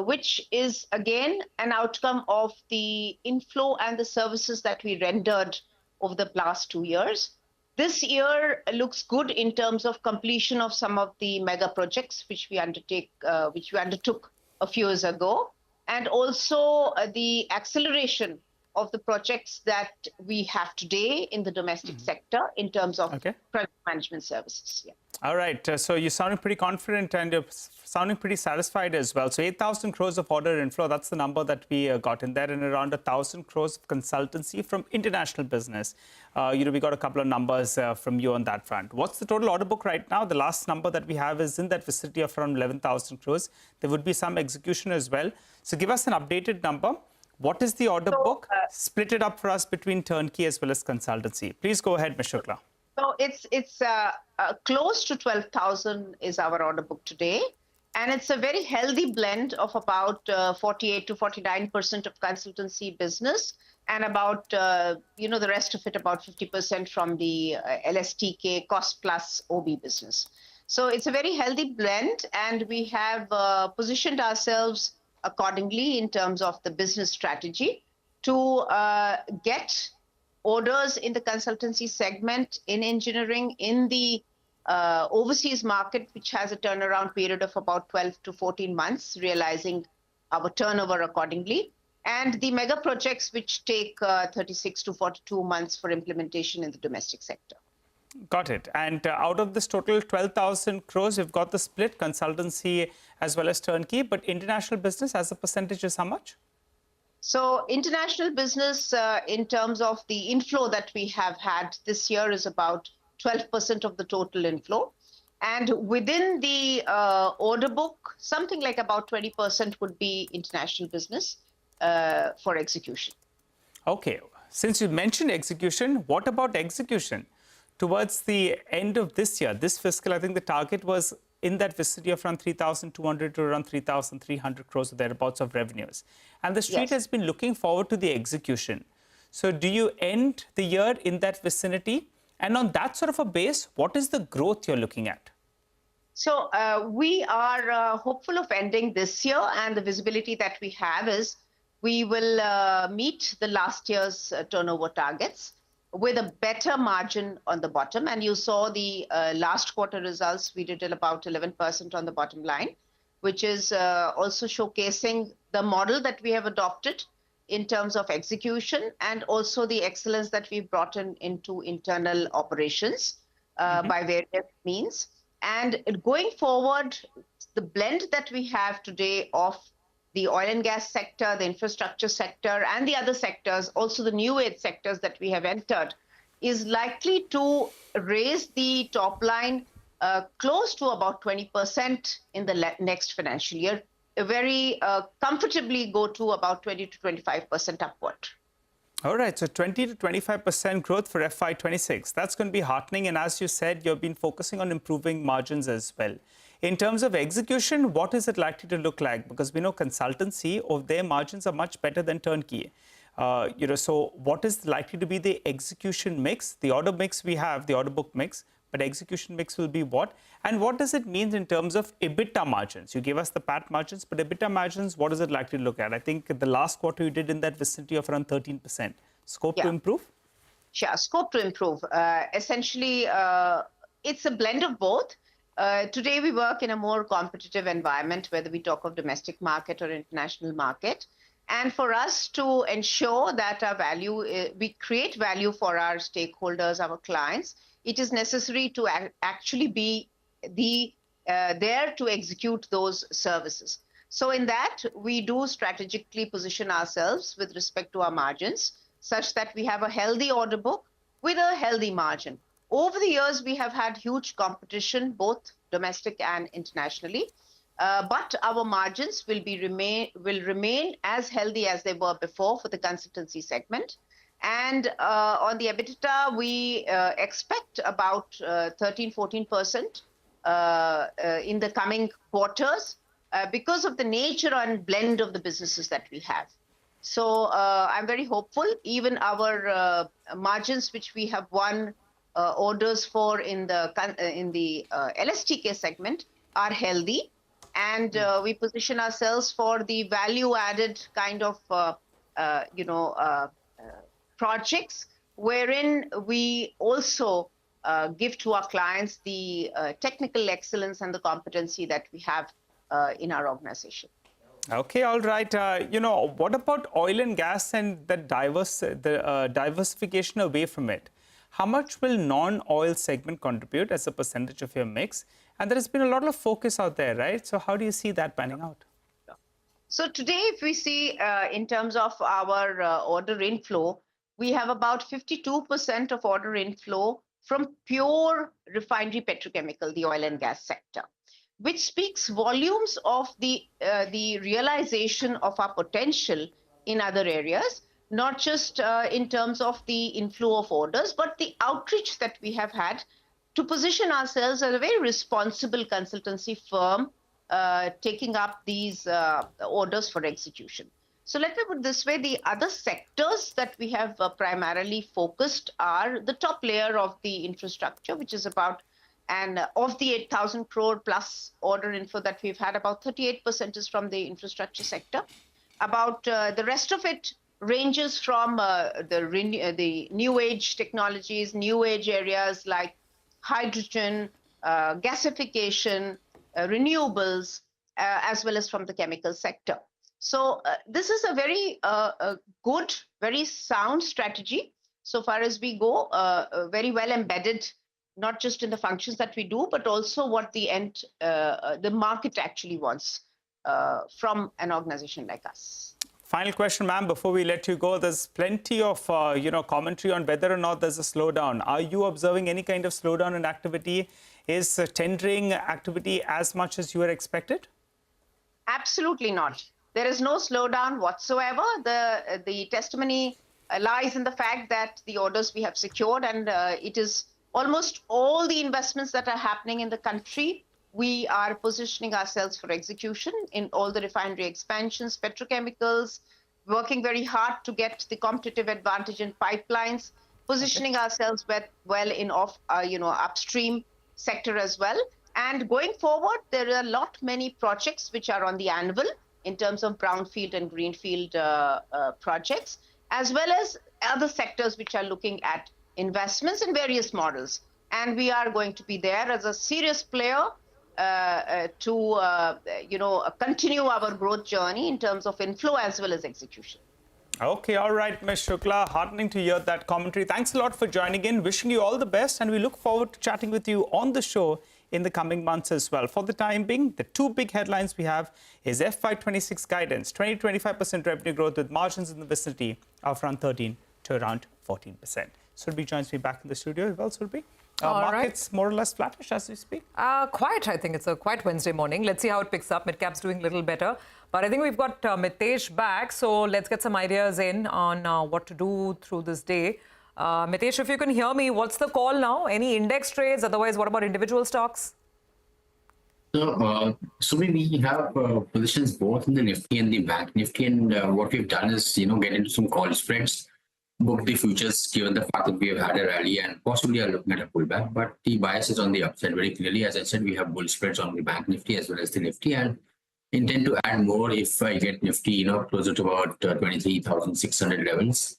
which is again an outcome of the inflow and the services that we rendered over the last 2 years. This year looks good in terms of completion of some of the mega projects which we undertook a few years ago, and also the acceleration of the projects that we have today in the domestic sector in terms of project management services. Yeah. All right. So you're sounding pretty confident and you're sounding pretty satisfied as well. So 8,000 crores of order inflow, that's the number that we got in there, and around 1,000 crores of consultancy from international business. We got a couple of numbers from you on that front. What's the total order book right now? The last number that we have is in that vicinity of around 11,000 crores. There would be some execution as well. So give us an updated number. What is the order book? Split it up for us between turnkey as well as consultancy. Please go ahead, Ms. Shukla. So it's close to 12,000 is our order book today. And it's a very healthy blend of about 48 to 49% of consultancy business, and about, the rest of it, about 50% from the LSTK cost plus OB business. So it's a very healthy blend, and we have positioned ourselves accordingly in terms of the business strategy to get orders in the consultancy segment, in engineering, in the overseas market, which has a turnaround period of about 12 to 14 months, realizing our turnover accordingly, and the mega projects which take 36 to 42 months for implementation in the domestic sector. Got it. And out of this total 12,000 crores, we've got the split consultancy as well as turnkey, but international business as a percentage is how much? So international business in terms of the inflow that we have had this year is about 12% of the total inflow. And within the order book, something like about 20% would be international business for execution. Okay. Since you mentioned execution, what about execution? Towards the end of this year, this fiscal, I think the target was in that vicinity of around 3,200 to around 3,300 crores or thereabouts of revenues. And the street has been looking forward to the execution. So do you end the year in that vicinity? And on that sort of a base, what is the growth you're looking at? So we are hopeful of ending this year, and the visibility that we have is we will meet the last year's turnover targets with a better margin on the bottom. And you saw the last quarter results, we did about 11% on the bottom line, which is also showcasing the model that we have adopted in terms of execution, and also the excellence that we've brought into internal operations by various means. And going forward, the blend that we have today of the oil and gas sector, the infrastructure sector, and the other sectors, also the new age sectors that we have entered, is likely to raise the top line close to about 20% in the next financial year, very comfortably go to about 20 to 25% upward. All right, so 20 to 25% growth for FY26. That's going to be heartening. And as you said, you've been focusing on improving margins as well. In terms of execution, what is it likely to look like? Because we know consultancy, their margins are much better than turnkey. So what is likely to be the execution mix? The order mix we have, the order book mix, but execution mix will be what? And what does it mean in terms of EBITDA margins? You gave us the PAT margins, but EBITDA margins, what is it likely to look at? I think the last quarter you did in that vicinity of around 13%. Scope to improve? Sure, scope to improve. Essentially, it's a blend of both. Today, we work in a more competitive environment, whether we talk of domestic market or international market. And for us to ensure that our value, we create value for our stakeholders, our clients, it is necessary to actually be there to execute those services. So in that, we do strategically position ourselves with respect to our margins, such that we have a healthy order book with a healthy margin. Over the years, we have had huge competition, both domestic and internationally. But our margins will remain as healthy as they were before for the consultancy segment. And on the EBITDA, we expect about 13-14% in the coming quarters because of the nature and blend of the businesses that we have. So I'm very hopeful. Even our margins, which we have won orders for in the LSTK segment, are healthy. And we position ourselves for the value-added kind of, projects, wherein we also give to our clients the technical excellence and the competency that we have in our organization. Okay, all right. What about oil and gas and the diversification away from it? How much will non-oil segment contribute as a percentage of your mix? And there has been a lot of focus out there, right? So how do you see that panning out? So today, if we see in terms of our order inflow, we have about 52% of order inflow from pure refinery petrochemical, the oil and gas sector, which speaks volumes of the realization of our potential in other areas, not just in terms of the inflow of orders, but the outreach that we have had to position ourselves as a very responsible consultancy firm taking up these orders for execution. So let me put it this way, the other sectors that we have primarily focused are the top layer of the infrastructure, which is about, and of the 8,000 crore plus order inflow that we've had, about 38% is from the infrastructure sector. About the rest of it ranges from the new age technologies, new age areas like hydrogen, gasification, renewables, as well as from the chemical sector. So this is a very good, very sound strategy so far as we go, very well embedded, not just in the functions that we do, but also what the market actually wants from an organization like us. Final question, ma'am, before we let you go. There's plenty of commentary on whether or not there's a slowdown. Are you observing any kind of slowdown in activity? Is tendering activity as much as you had expected? Absolutely not. There is no slowdown whatsoever. The testimony lies in the fact that the orders we have secured, and it is almost all the investments that are happening in the country, we are positioning ourselves for execution in all the refinery expansions, petrochemicals, working very hard to get the competitive advantage in pipelines, positioning ourselves well in upstream sector as well. And going forward, there are many projects which are on the anvil in terms of brownfield and greenfield projects, as well as other sectors which are looking at investments in various models. And we are going to be there as a serious player to continue our growth journey in terms of inflow as well as execution. Okay, all right, Ms. Shukla, heartening to hear that commentary. Thanks a lot for joining in. Wishing you all the best, and we look forward to chatting with you on the show in the coming months as well. For the time being, the two big headlines we have is FY26 guidance, 20-25% revenue growth with margins in the vicinity of around 13 to around 14%. Surabhi joins me back in the studio as well, Surabhi. Markets more or less flattish as we speak? Quiet, I think. It's a quiet Wednesday morning. Let's see how it picks up. Midcap's doing a little better. But I think we've got Mitesh back, so let's get some ideas in on what to do through this day. Mitesh, if you can hear me, what's the call now? Any index trades? Otherwise, what about individual stocks? So we have positions both in the Nifty and the Bank Nifty, and what we've done is, get into some call spreads, book the futures, given the fact that we have had a rally and possibly are looking at a pullback. But the bias is on the upside very clearly. As I said, we have bull spreads on the Bank Nifty as well as the Nifty, and intend to add more if I get Nifty, closer to about 23,600 levels,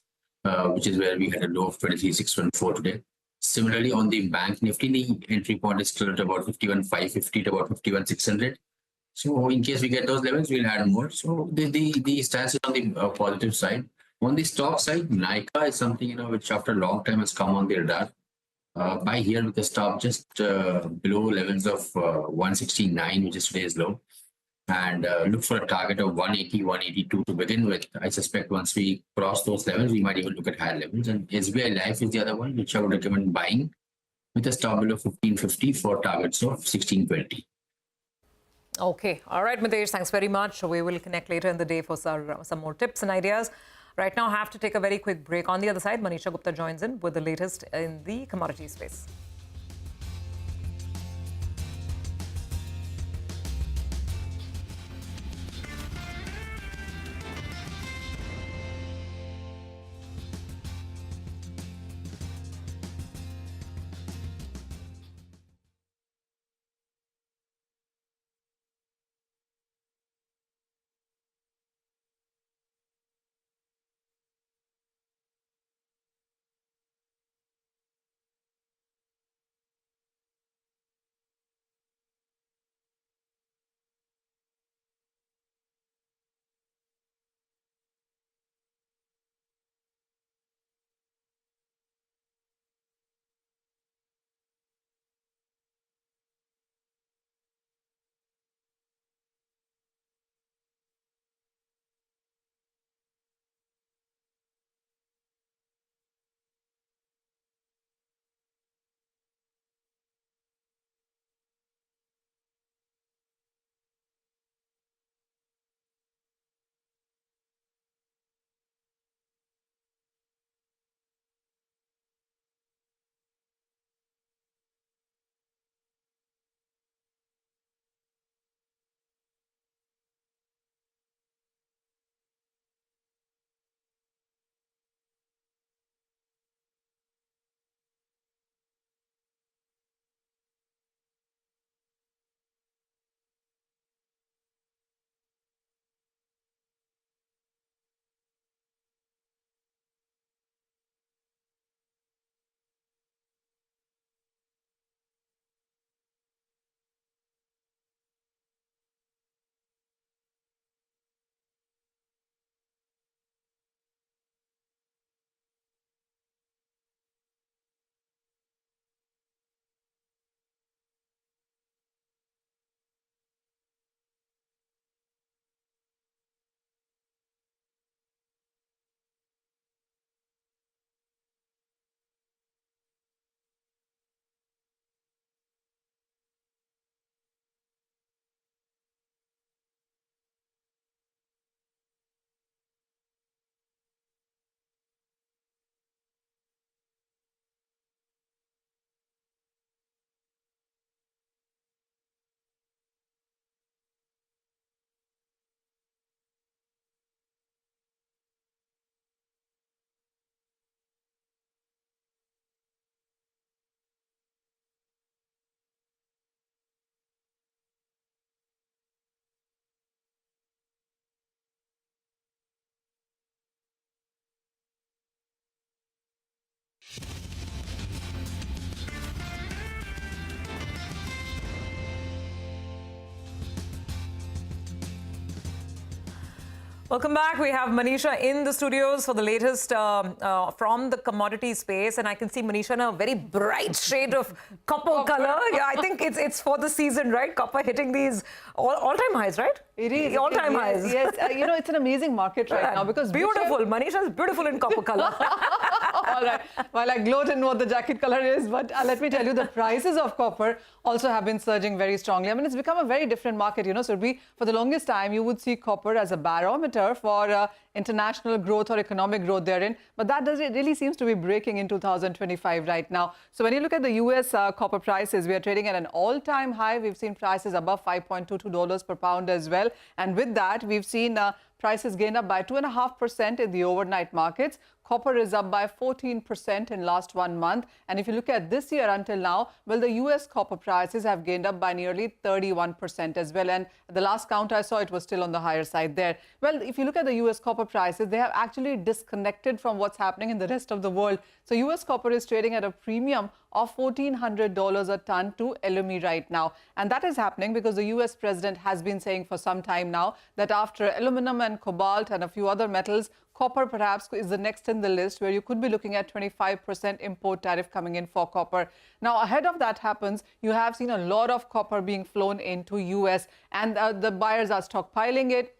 which is where we had a low of 23,614 today. Similarly, on the Bank Nifty, the entry point is still at about 51,550 to about 51,600. So in case we get those levels, we'll add more. So the stance is on the positive side. On the stock side, Nykaa is something, which after a long time has come on the radar. Buy here with a stop just below levels of 169, which is today's low. And look for a target of 180, 182 to begin with. I suspect once we cross those levels, we might even look at higher levels. And SBI Life is the other one, which I would recommend buying with a stop below 1550 for targets of 1620. Okay. All right, Mitesh, thanks very much. We will connect later in the day for some more tips and ideas. Right now, I have to take a very quick break. On the other side, Manisha Gupta joins in with the latest in the commodity space. Welcome back. We have Manisha in the studios for the latest from the commodity space. And I can see Manisha in a very bright shade of copper color. Yeah, I think it's for the season, right? Copper hitting these all-time highs, right? It is. All-time highs. Yes. It's an amazing market right now because... Beautiful. Manisha is beautiful in copper color. All right. Well, I gloat in what the jacket color is, but let me tell you, the prices of copper also have been surging very strongly. I mean, it's become a very different market, you know. So for the longest time, you would see copper as a barometer for international growth or economic growth therein. But that really seems to be breaking in 2025 right now. So when you look at the U.S. Copper prices, we are trading at an all-time high. We've seen prices above $5.22 per pound as well. And with that, we've seen prices gained up by 2.5% in the overnight markets. Copper is up by 14% in last 1 month. And if you look at this year until now, well, the U.S. copper prices have gained up by nearly 31% as well. And the last count I saw, it was still on the higher side there. Well, if you look at the U.S. copper prices, they have actually disconnected from what's happening in the rest of the world. So U.S. copper is trading at a premium of $1,400 a ton to LME right now. And that is happening because the U.S. president has been saying for some time now that after aluminum and cobalt and a few other metals, copper perhaps is the next in the list, where you could be looking at 25% import tariff coming in for copper. Now, ahead of that happens, you have seen a lot of copper being flown into US, and the buyers are stockpiling it.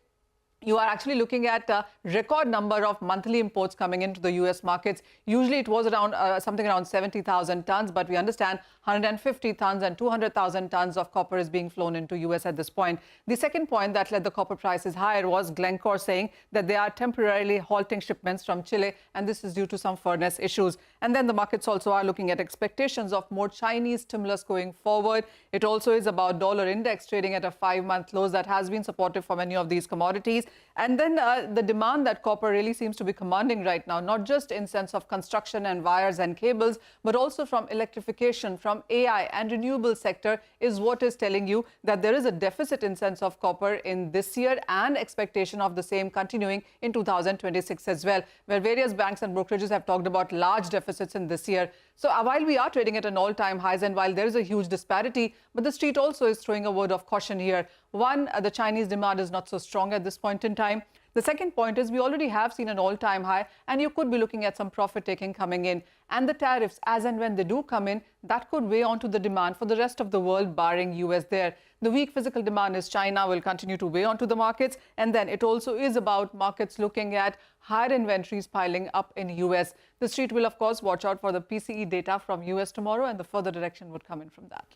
You are actually looking at a record number of monthly imports coming into the U.S. markets. Usually it was around something around 70,000 tons, but we understand 150 tons and 200,000 tons of copper is being flown into U.S. at this point. The second point that led the copper prices higher was Glencore saying that they are temporarily halting shipments from Chile, and this is due to some furnace issues. And then the markets also are looking at expectations of more Chinese stimulus going forward. It also is about dollar index trading at a 5-month lows that has been supportive for many of these commodities. And then the demand that copper really seems to be commanding right now, not just in sense of construction and wires and cables, but also from electrification, from AI and renewable sector, is what is telling you that there is a deficit in sense of copper in this year, and expectation of the same continuing in 2026 as well, where various banks and brokerages have talked about large deficits in this year. So while we are trading at an all-time highs, and while there is a huge disparity, but the street also is throwing a word of caution here. One, the Chinese demand is not so strong at this point in time. The second point is we already have seen an all-time high, and you could be looking at some profit-taking coming in. And the tariffs, as and when they do come in, that could weigh onto the demand for the rest of the world, barring US there. The weak physical demand is China will continue to weigh onto the markets. And then it also is about markets looking at higher inventories piling up in US. The street will, of course, watch out for the PCE data from US tomorrow, and the further direction would come in from that.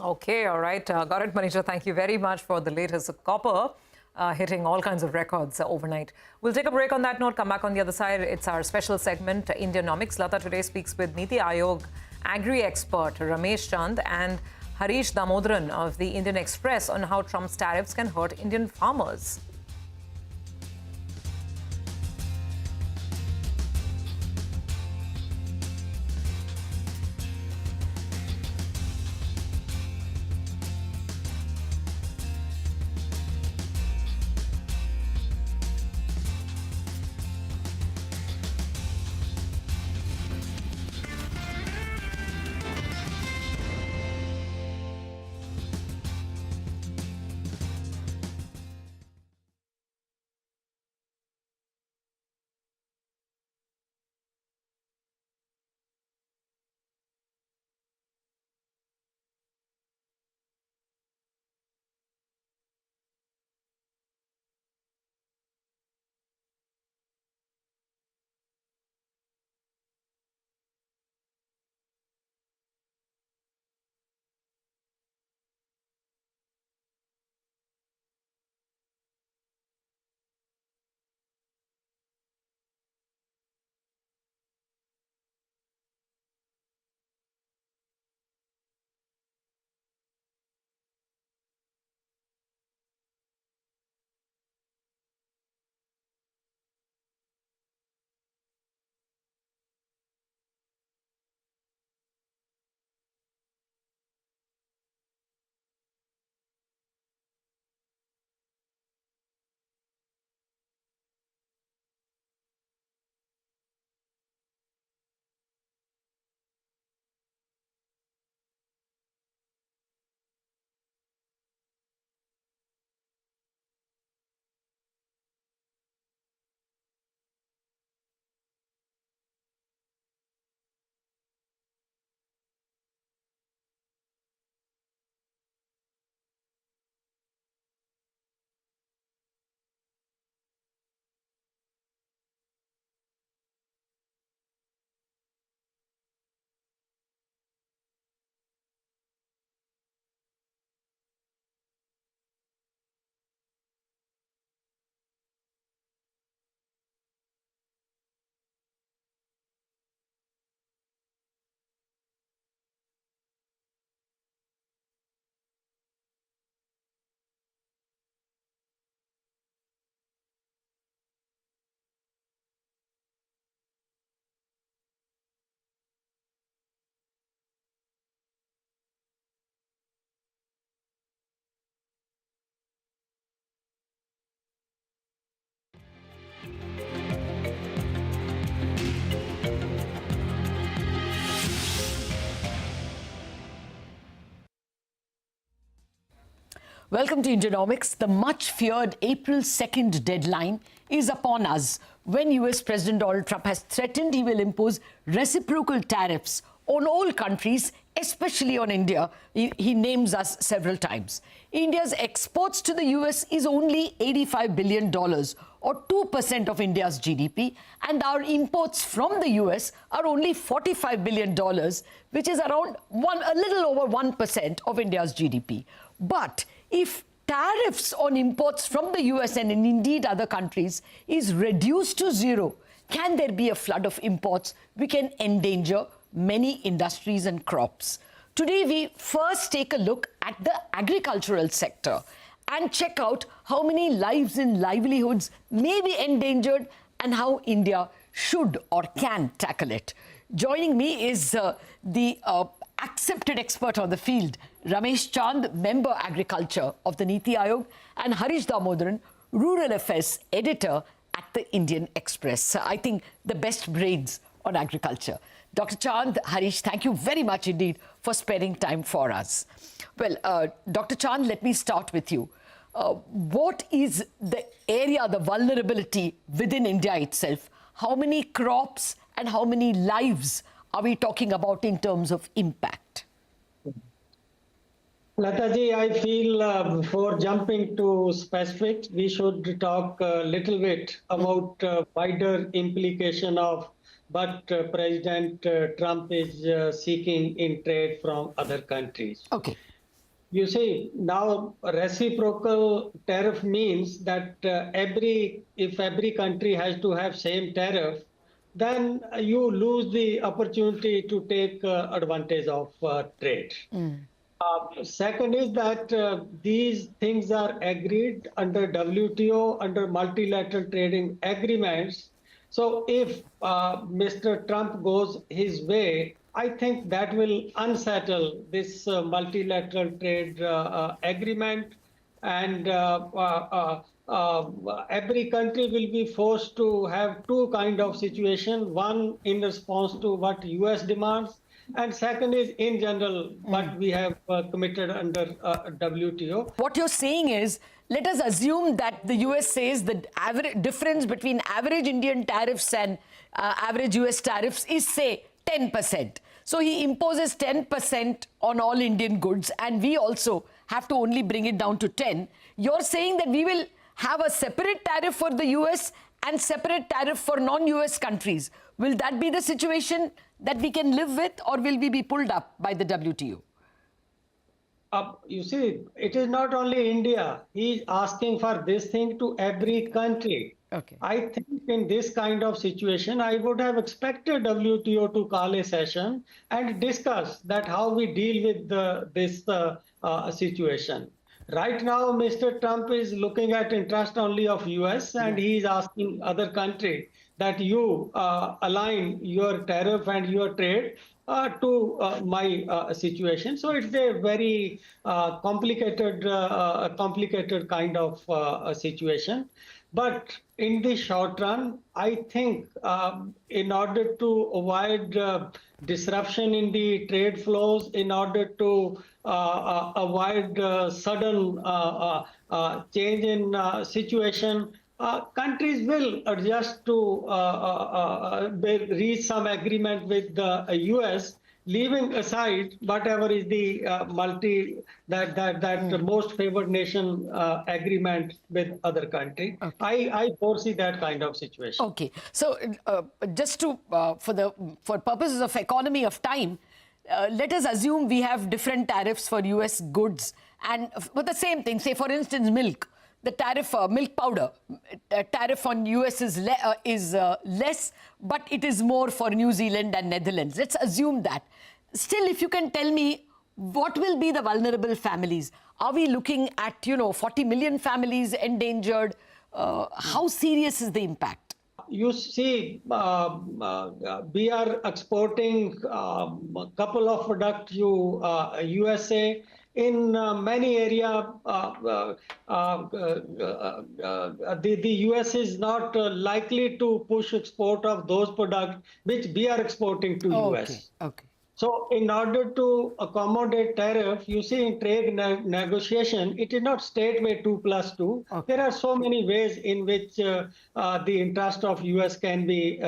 Okay, all right. Got it, Manisha. Thank you very much for the latest. Copper hitting all kinds of records overnight. We'll take a break on that note, come back on the other side. It's our special segment, Indionomics. Lata today speaks with Niti Aayog agri-expert Ramesh Chand and Harish Damodran of the Indian Express on how Trump's tariffs can hurt Indian farmers. Welcome to Indionomics. The much-feared April 2nd deadline is upon us when US President Donald Trump has threatened he will impose reciprocal tariffs on all countries, especially on India. He names us several times. India's exports to the US is only $85 billion, or 2% of India's GDP, and our imports from the US are only $45 billion, which is around a little over 1% of India's GDP. But if tariffs on imports from the US and indeed other countries is reduced to zero, can there be a flood of imports which can endanger many industries and crops? Today, we first take a look at the agricultural sector and check out how many lives and livelihoods may be endangered and how India should or can tackle it. Joining me is the accepted expert on the field, Ramesh Chand, Member Agriculture of the Niti Aayog, and Harish Damodaran, Rural Affairs Editor at the Indian Express. I think the best brains on agriculture. Dr. Chand, Harish, thank you very much indeed for sparing time for us. Well, Dr. Chand, let me start with you. What is the area, the vulnerability within India itself? How many crops and how many lives are we talking about in terms of impact? Lataji, I feel before jumping to specifics, we should talk a little bit about wider implication of what President Trump is seeking in trade from other countries. Okay. You see, now reciprocal tariff means that if every country has to have same tariff, then you lose the opportunity to take advantage of trade. Second is that these things are agreed under WTO, under multilateral trading agreements. So if Mr. Trump goes his way, I think that will unsettle this multilateral trade agreement, and every country will be forced to have two kind of situation. One in response to what US demands, and second is in general what we have committed under WTO. What you're saying is, let us assume that the US says the average difference between average Indian tariffs and average US tariffs is, say, 10%. So he imposes 10% on all Indian goods, and we also have to only bring it down to 10. You're saying that we will have a separate tariff for the US and separate tariff for non-US countries. Will that be the situation that we can live with, or will we be pulled up by the WTO? You see, it is not only India. He's asking for this thing to every country. Okay. I think in this kind of situation, I would have expected WTO to call a session and discuss that how we deal with this situation. Right now, Mr. Trump is looking at interest only of US, and he is asking other countries that you align your tariff and your trade to my situation. So it's a very complicated kind of situation. But in the short run, I think in order to avoid disruption in the trade flows, in order to avoid sudden change in situation, countries will adjust to reach some agreement with the US, leaving aside whatever is the the most favored nation agreement with other country. Okay. I foresee that kind of situation. Okay, so just to for purposes of economy of time, let us assume we have different tariffs for US goods, and for the same thing, say for instance milk. The tariff, milk powder, tariff on US is less, but it is more for New Zealand and Netherlands. Let's assume that. Still, if you can tell me, what will be the vulnerable families? Are we looking at, 40 million families endangered? How serious is the impact? You see, we are exporting a couple of products to USA. In many areas, the US is not likely to push export of those products which we are exporting to US. Okay. So in order to accommodate tariff, you see in trade negotiation, it is not straightway 2+2. Okay. There are so many ways in which the interest of US can be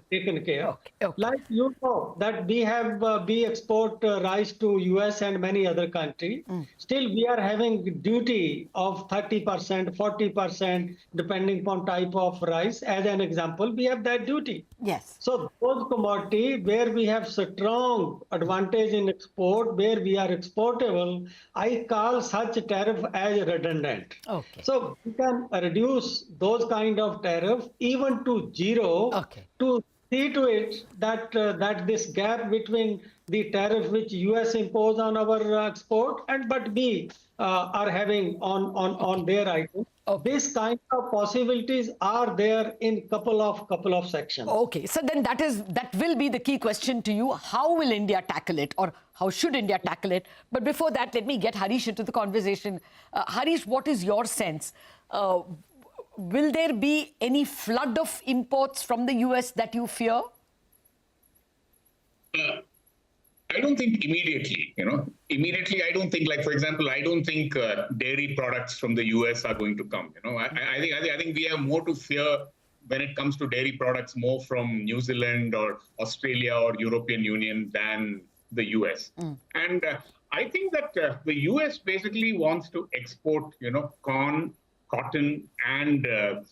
taken care. Okay. Like you know that we export rice to US and many other countries. Still, we are having duty of 30%, 40%, depending upon type of rice. As an example, we have that duty. Yes. So those commodity where we have strong advantage in export, where we are exportable, I call such tariff as redundant. Okay. So we can reduce those kind of tariff even to zero to see to it that that this gap between the tariff which US impose on our export and but we are having on their items. This kind of possibilities are there in couple of sections. Okay, so then that will be the key question to you. How will India tackle it, or how should India tackle it? But before that, let me get Harish into the conversation. Harish, what is your sense? Will there be any flood of imports from the US that you fear? I don't think immediately, Immediately, I don't think, like, for example, I don't think dairy products from the US are going to come, I think we have more to fear when it comes to dairy products, more from New Zealand or Australia or European Union than the US. And I think that the US basically wants to export, corn, cotton, and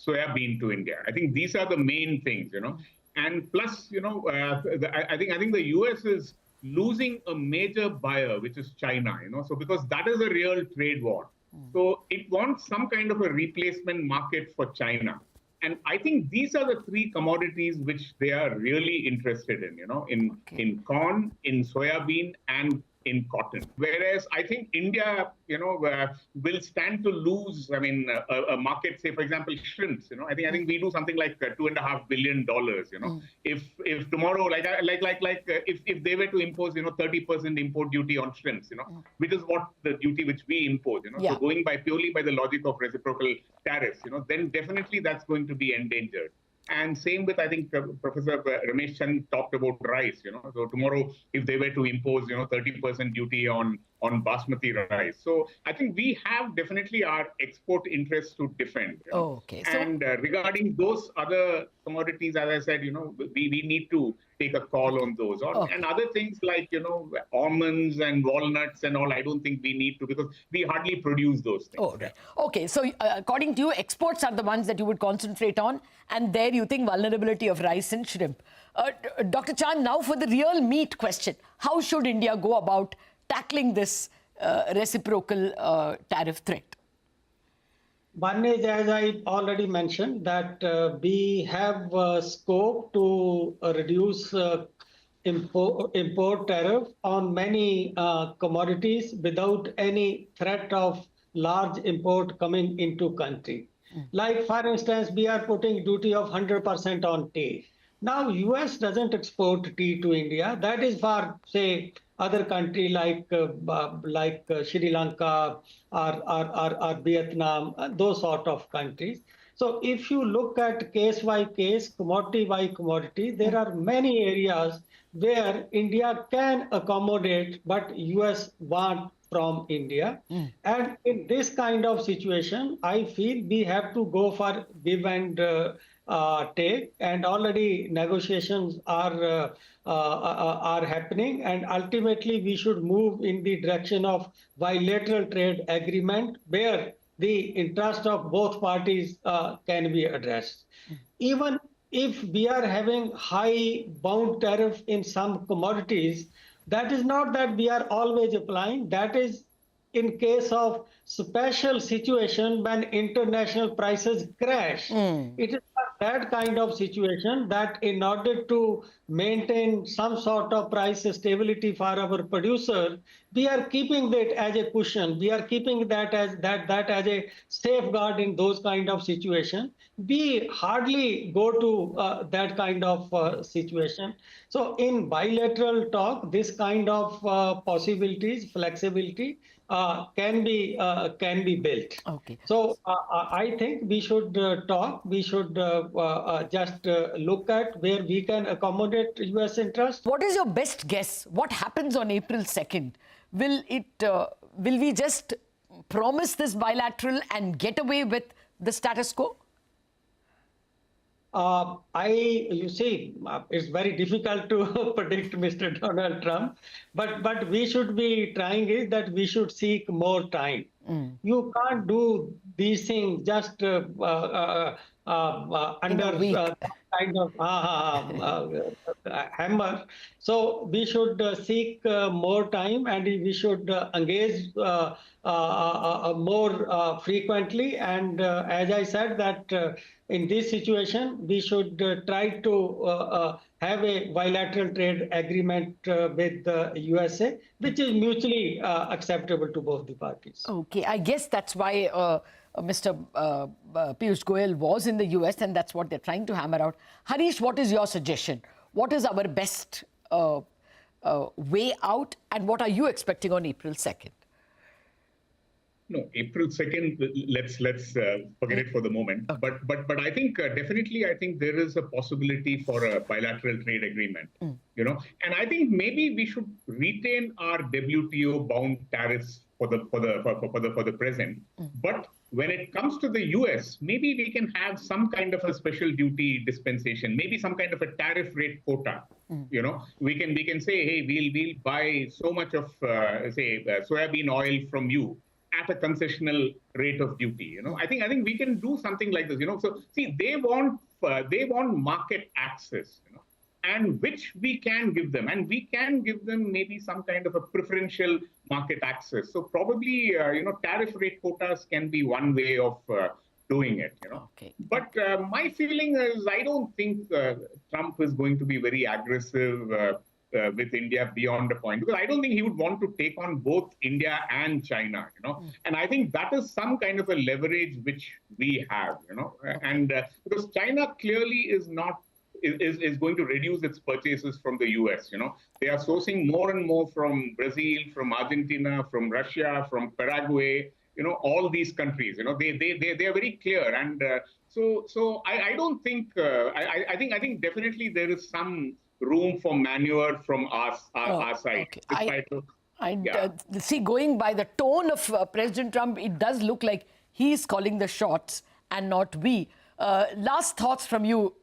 soybean to India. I think these are the main things, And plus, I think the US is losing a major buyer, which is China, so because that is a real trade war. So it wants some kind of a replacement market for China. And I think these are the three commodities which they are really interested in, in corn, in soybean, and in cotton. Whereas I think India, will stand to lose, a market, say, for example, shrimps, I think we do something like $2.5 billion, If tomorrow, if they were to impose, 30% import duty on shrimps, which is what the duty which we impose, so going purely by the logic of reciprocal tariffs, then definitely that's going to be endangered. And same with, I think, Professor Ramesh Chand talked about rice, So tomorrow, if they were to impose, 30% duty on basmati rice. So I think we have definitely our export interests to defend. Okay. So, and regarding those other commodities, as I said, we need to take a call on those. And other things like, almonds and walnuts and all, I don't think we need to, because we hardly produce those things. right. Okay, so according to you, exports are the ones that you would concentrate on, and there you think vulnerability of rice and shrimp. Dr. Chand, now for the real meat question. How should India go about tackling this reciprocal tariff threat? One is, as I already mentioned, that we have scope to reduce import tariff on many commodities without any threat of large import coming into country. Like, for instance, we are putting duty of 100% on tea. Now, US doesn't export tea to India. That is for, say, other country like Sri Lanka or Vietnam, those sort of countries. So if you look at case by case, commodity by commodity, there are many areas where India can accommodate what US want from India. And in this kind of situation, I feel we have to go for give and take, and already negotiations are happening, and ultimately we should move in the direction of bilateral trade agreement where the interest of both parties can be addressed. Even if we are having high bound tariff in some commodities, that is not that we are always applying. That is in case of special situation when international prices crash. It is that kind of situation that in order to maintain some sort of price stability for our producer, we are keeping that as a cushion. We are keeping that as a safeguard in those kind of situation. We hardly go to that kind of situation. So in bilateral talk, this kind of possibilities, flexibility can be built. Okay. So I think we should talk. We should just look at where we can accommodate U.S. interest. What is your best guess? What happens on April 2nd? Will we just promise this bilateral and get away with the status quo? You see, it's very difficult to predict Mr. Donald Trump, but we should be trying is that we should seek more time. You can't do these things just under kind of hammer. So we should seek more time, and we should engage more frequently. And as I said, that in this situation, we should try to have a bilateral trade agreement with the USA, which is mutually acceptable to both the parties. Okay, I guess that's why Mr. Piyush Goyal was in the US, and that's what they're trying to hammer out. Harish, what is your suggestion? What is our best way out, and what are you expecting on April 2nd? No, April 2nd, let's forget it for the moment. Okay. But I think definitely, I think there is a possibility for a bilateral trade agreement, you know, and I think maybe we should retain our WTO bound tariffs for the present. But when it comes to the US, maybe we can have some kind of a special duty dispensation, maybe some kind of a tariff rate quota. You know, we can say, hey, we'll buy so much of soybean oil from you at a concessional rate of duty. You know, I think we can do something like this. You know, so see, they want market access. You know, and which we can give them, and we can give them maybe some kind of a preferential market access. So probably tariff rate quotas can be one way of doing it. You know, okay. But my feeling is I don't think Trump is going to be very aggressive with India beyond a point, because I don't think he would want to take on both India and China, you know, and I think that is some kind of a leverage which we have, you know, and because China clearly is going to reduce its purchases from the US, you know, they are sourcing more and more from Brazil, from Argentina, from Russia, from Paraguay, you know, all these countries, you know, they are very clear, and so I don't think I think definitely there is some room for maneuver from our side. Okay. See, going by the tone of President Trump, it does look like he's calling the shots and not we. Last thoughts from you,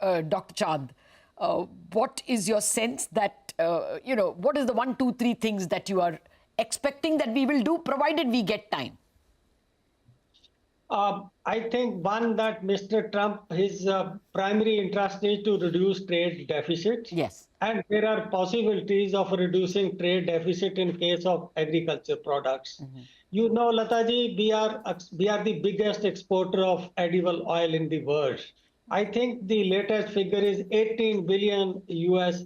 Dr. Chand. What is your sense that, what is the 1, 2, 3 things that you are expecting that we will do, provided we get time? I think, one, that Mr. Trump, his primary interest is to reduce trade deficit. Yes. And there are possibilities of reducing trade deficit in case of agriculture products. You know, Lataji, we are the biggest exporter of edible oil in the world. I think the latest figure is $18 billion US.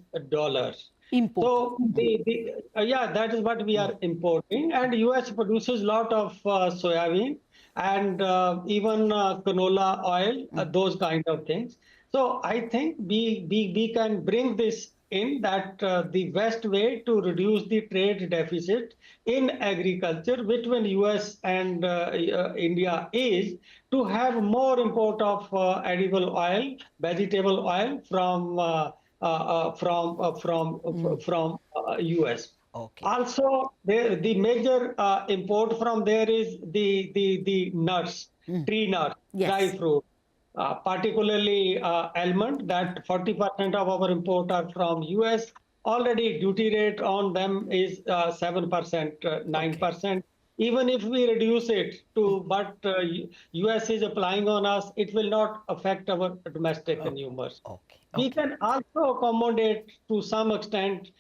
Import. So that is what we are importing, and US produces a lot of soybean and even canola oil, those kind of things. So I think we can bring this in, that the best way to reduce the trade deficit in agriculture between US and India is to have more import of edible oil, vegetable oil from US. Okay. Also, the major import from there is the nuts, tree nuts, yes. dry fruit, particularly almond. That 40% of our import are from US. Already duty rate on them is 7%, 9%. Okay. Even if we reduce it to what US is applying on us, it will not affect our domestic consumers. Okay. We can also accommodate to some extent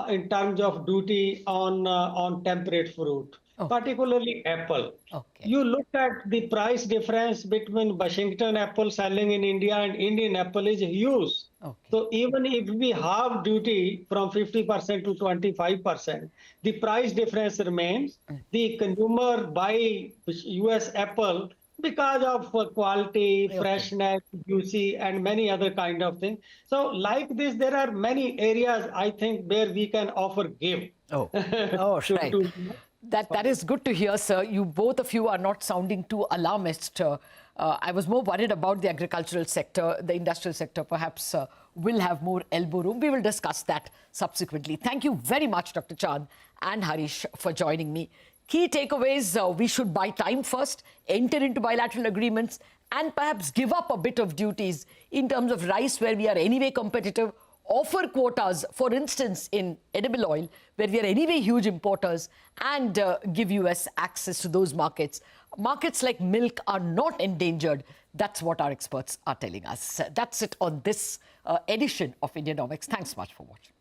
in terms of duty on temperate fruit, particularly apple. Okay. You look at the price difference between Washington apple selling in India and Indian apple is huge. Okay. So even if we halve duty from 50% to 25%, the price difference remains. The consumer buy US apple because of quality, freshness, juicy, and many other kind of things. So like this, there are many areas, I think, where we can offer give. Right. That is good to hear, sir. Both of you are not sounding too alarmist. I was more worried about the agricultural sector. The industrial sector perhaps will have more elbow room. We will discuss that subsequently. Thank you very much, Dr. Chand and Harish, for joining me. Key takeaways, we should buy time first, enter into bilateral agreements, and perhaps give up a bit of duties in terms of rice, where we are anyway competitive, offer quotas, for instance, in edible oil, where we are anyway huge importers, and give US access to those markets. Markets like milk are not endangered. That's what our experts are telling us. That's it on this edition of Indionomics. Thanks so much for watching.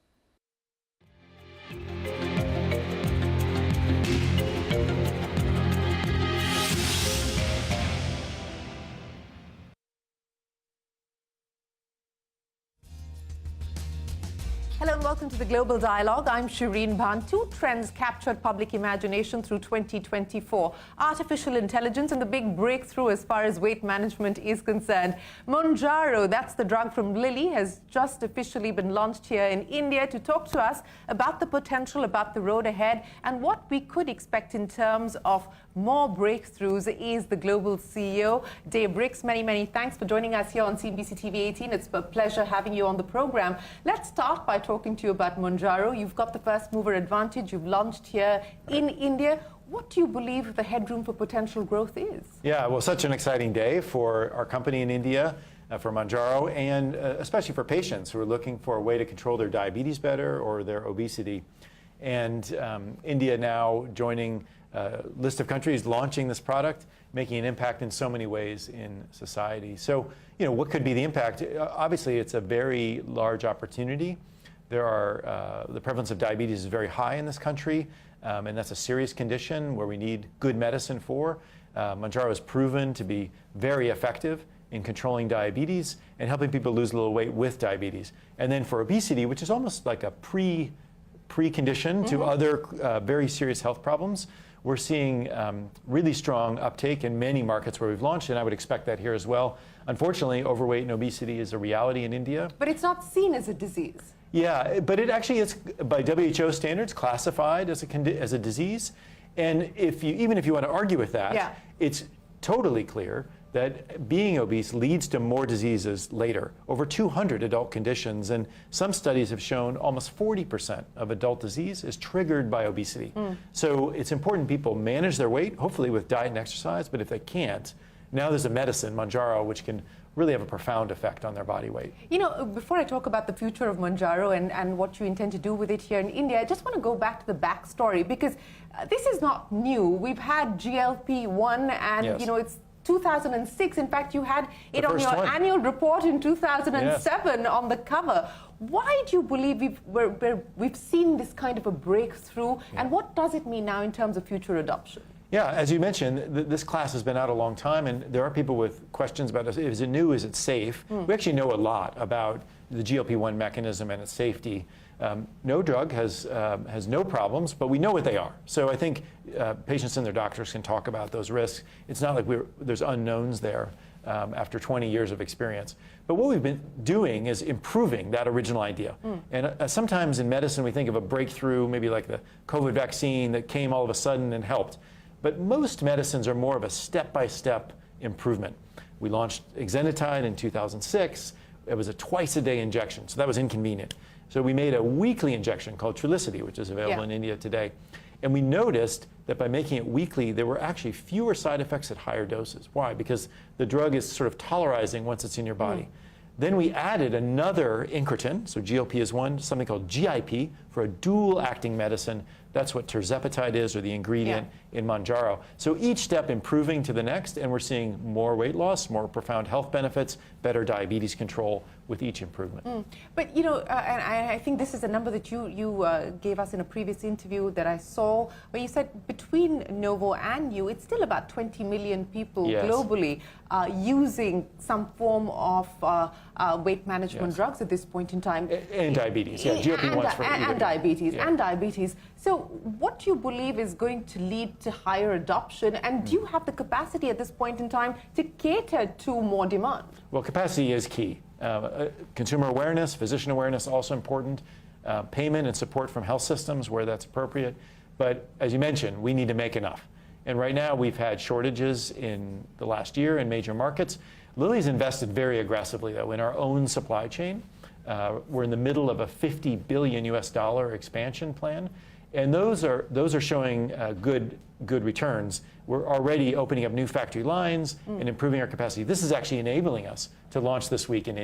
Hello and welcome to the Global Dialogue. I'm Shireen Bhan. Two trends captured public imagination through 2024. Artificial intelligence and the big breakthrough as far as weight management is concerned. Mounjaro, that's the drug from Lilly, has just officially been launched here in India. To talk to us about the potential, about the road ahead, and what we could expect in terms of more breakthroughs is the global CEO, Dave Briggs. Many thanks for joining us here on CNBC-TV18. It's a pleasure having you on the program. Let's start by talking to you about Mounjaro. You've got the first mover advantage. You've launched here in India. What do you believe the headroom for potential growth is? Yeah, well, such an exciting day for our company in India, for Mounjaro, and especially for patients who are looking for a way to control their diabetes better or their obesity. And India now joining a list of countries launching this product, making an impact in so many ways in society. So, what could be the impact? Obviously, it's a very large opportunity. There are, the prevalence of diabetes is very high in this country, and that's a serious condition where we need good medicine for. Mounjaro is proven to be very effective in controlling diabetes and helping people lose a little weight with diabetes. And then for obesity, which is almost like a precondition to other very serious health problems, we're seeing really strong uptake in many markets where we've launched, and I would expect that here as well. Unfortunately, overweight and obesity is a reality in India. But it's not seen as a disease. Yeah, but it actually is, by WHO standards, classified as a disease. And even if you want to argue with that, it's totally clear that being obese leads to more diseases later. Over 200 adult conditions, and some studies have shown almost 40% of adult disease is triggered by obesity. So it's important people manage their weight, hopefully with diet and exercise, but if they can't, now there's a medicine, Mounjaro, which can really have a profound effect on their body weight. Before I talk about the future of Mounjaro and what you intend to do with it here in India, I just want to go back to the backstory, because this is not new. We've had GLP-1 and, it's 2006. In fact, you had it on your annual report in 2007 on the cover. Why do you believe we've seen this kind of a breakthrough, and what does it mean now in terms of future adoption? Yeah, as you mentioned, this class has been out a long time, and there are people with questions about, is it new, is it safe? We actually know a lot about the GLP-1 mechanism and its safety. No drug has no problems, but we know what they are. So I think patients and their doctors can talk about those risks. It's not like there's unknowns there after 20 years of experience. But what we've been doing is improving that original idea. And sometimes in medicine we think of a breakthrough, maybe like the COVID vaccine that came all of a sudden and helped. But most medicines are more of a step-by-step improvement. We launched exenatide in 2006. It was a twice-a-day injection, so that was inconvenient. So we made a weekly injection called Trulicity, which is available in India today. And we noticed that by making it weekly, there were actually fewer side effects at higher doses. Why? Because the drug is sort of tolerizing once it's in your body. Then we added another incretin, so GLP is one, something called GIP, for a dual-acting medicine. That's what tirzepatide is, or the ingredient in Mounjaro. So each step improving to the next, and we're seeing more weight loss, more profound health benefits, better diabetes control with each improvement. But, and I think this is a number that you gave us in a previous interview that I saw, where you said between Novo and you, it's still about 20 million people globally using some form of weight management drugs at this point in time. And diabetes, GLP-1s for diabetes. So what do you believe is going to lead to higher adoption, and do you have the capacity at this point in time to cater to more demand? Well, capacity is key. Consumer awareness, physician awareness, also important. Payment and support from health systems where that's appropriate. But as you mentioned, we need to make enough. And right now we've had shortages in the last year in major markets. Lilly's invested very aggressively, though, in our own supply chain. We're in the middle of a $50 billion expansion plan. And those are showing good returns. We're already opening up new factory lines and improving our capacity. This is actually enabling us to launch this week in India.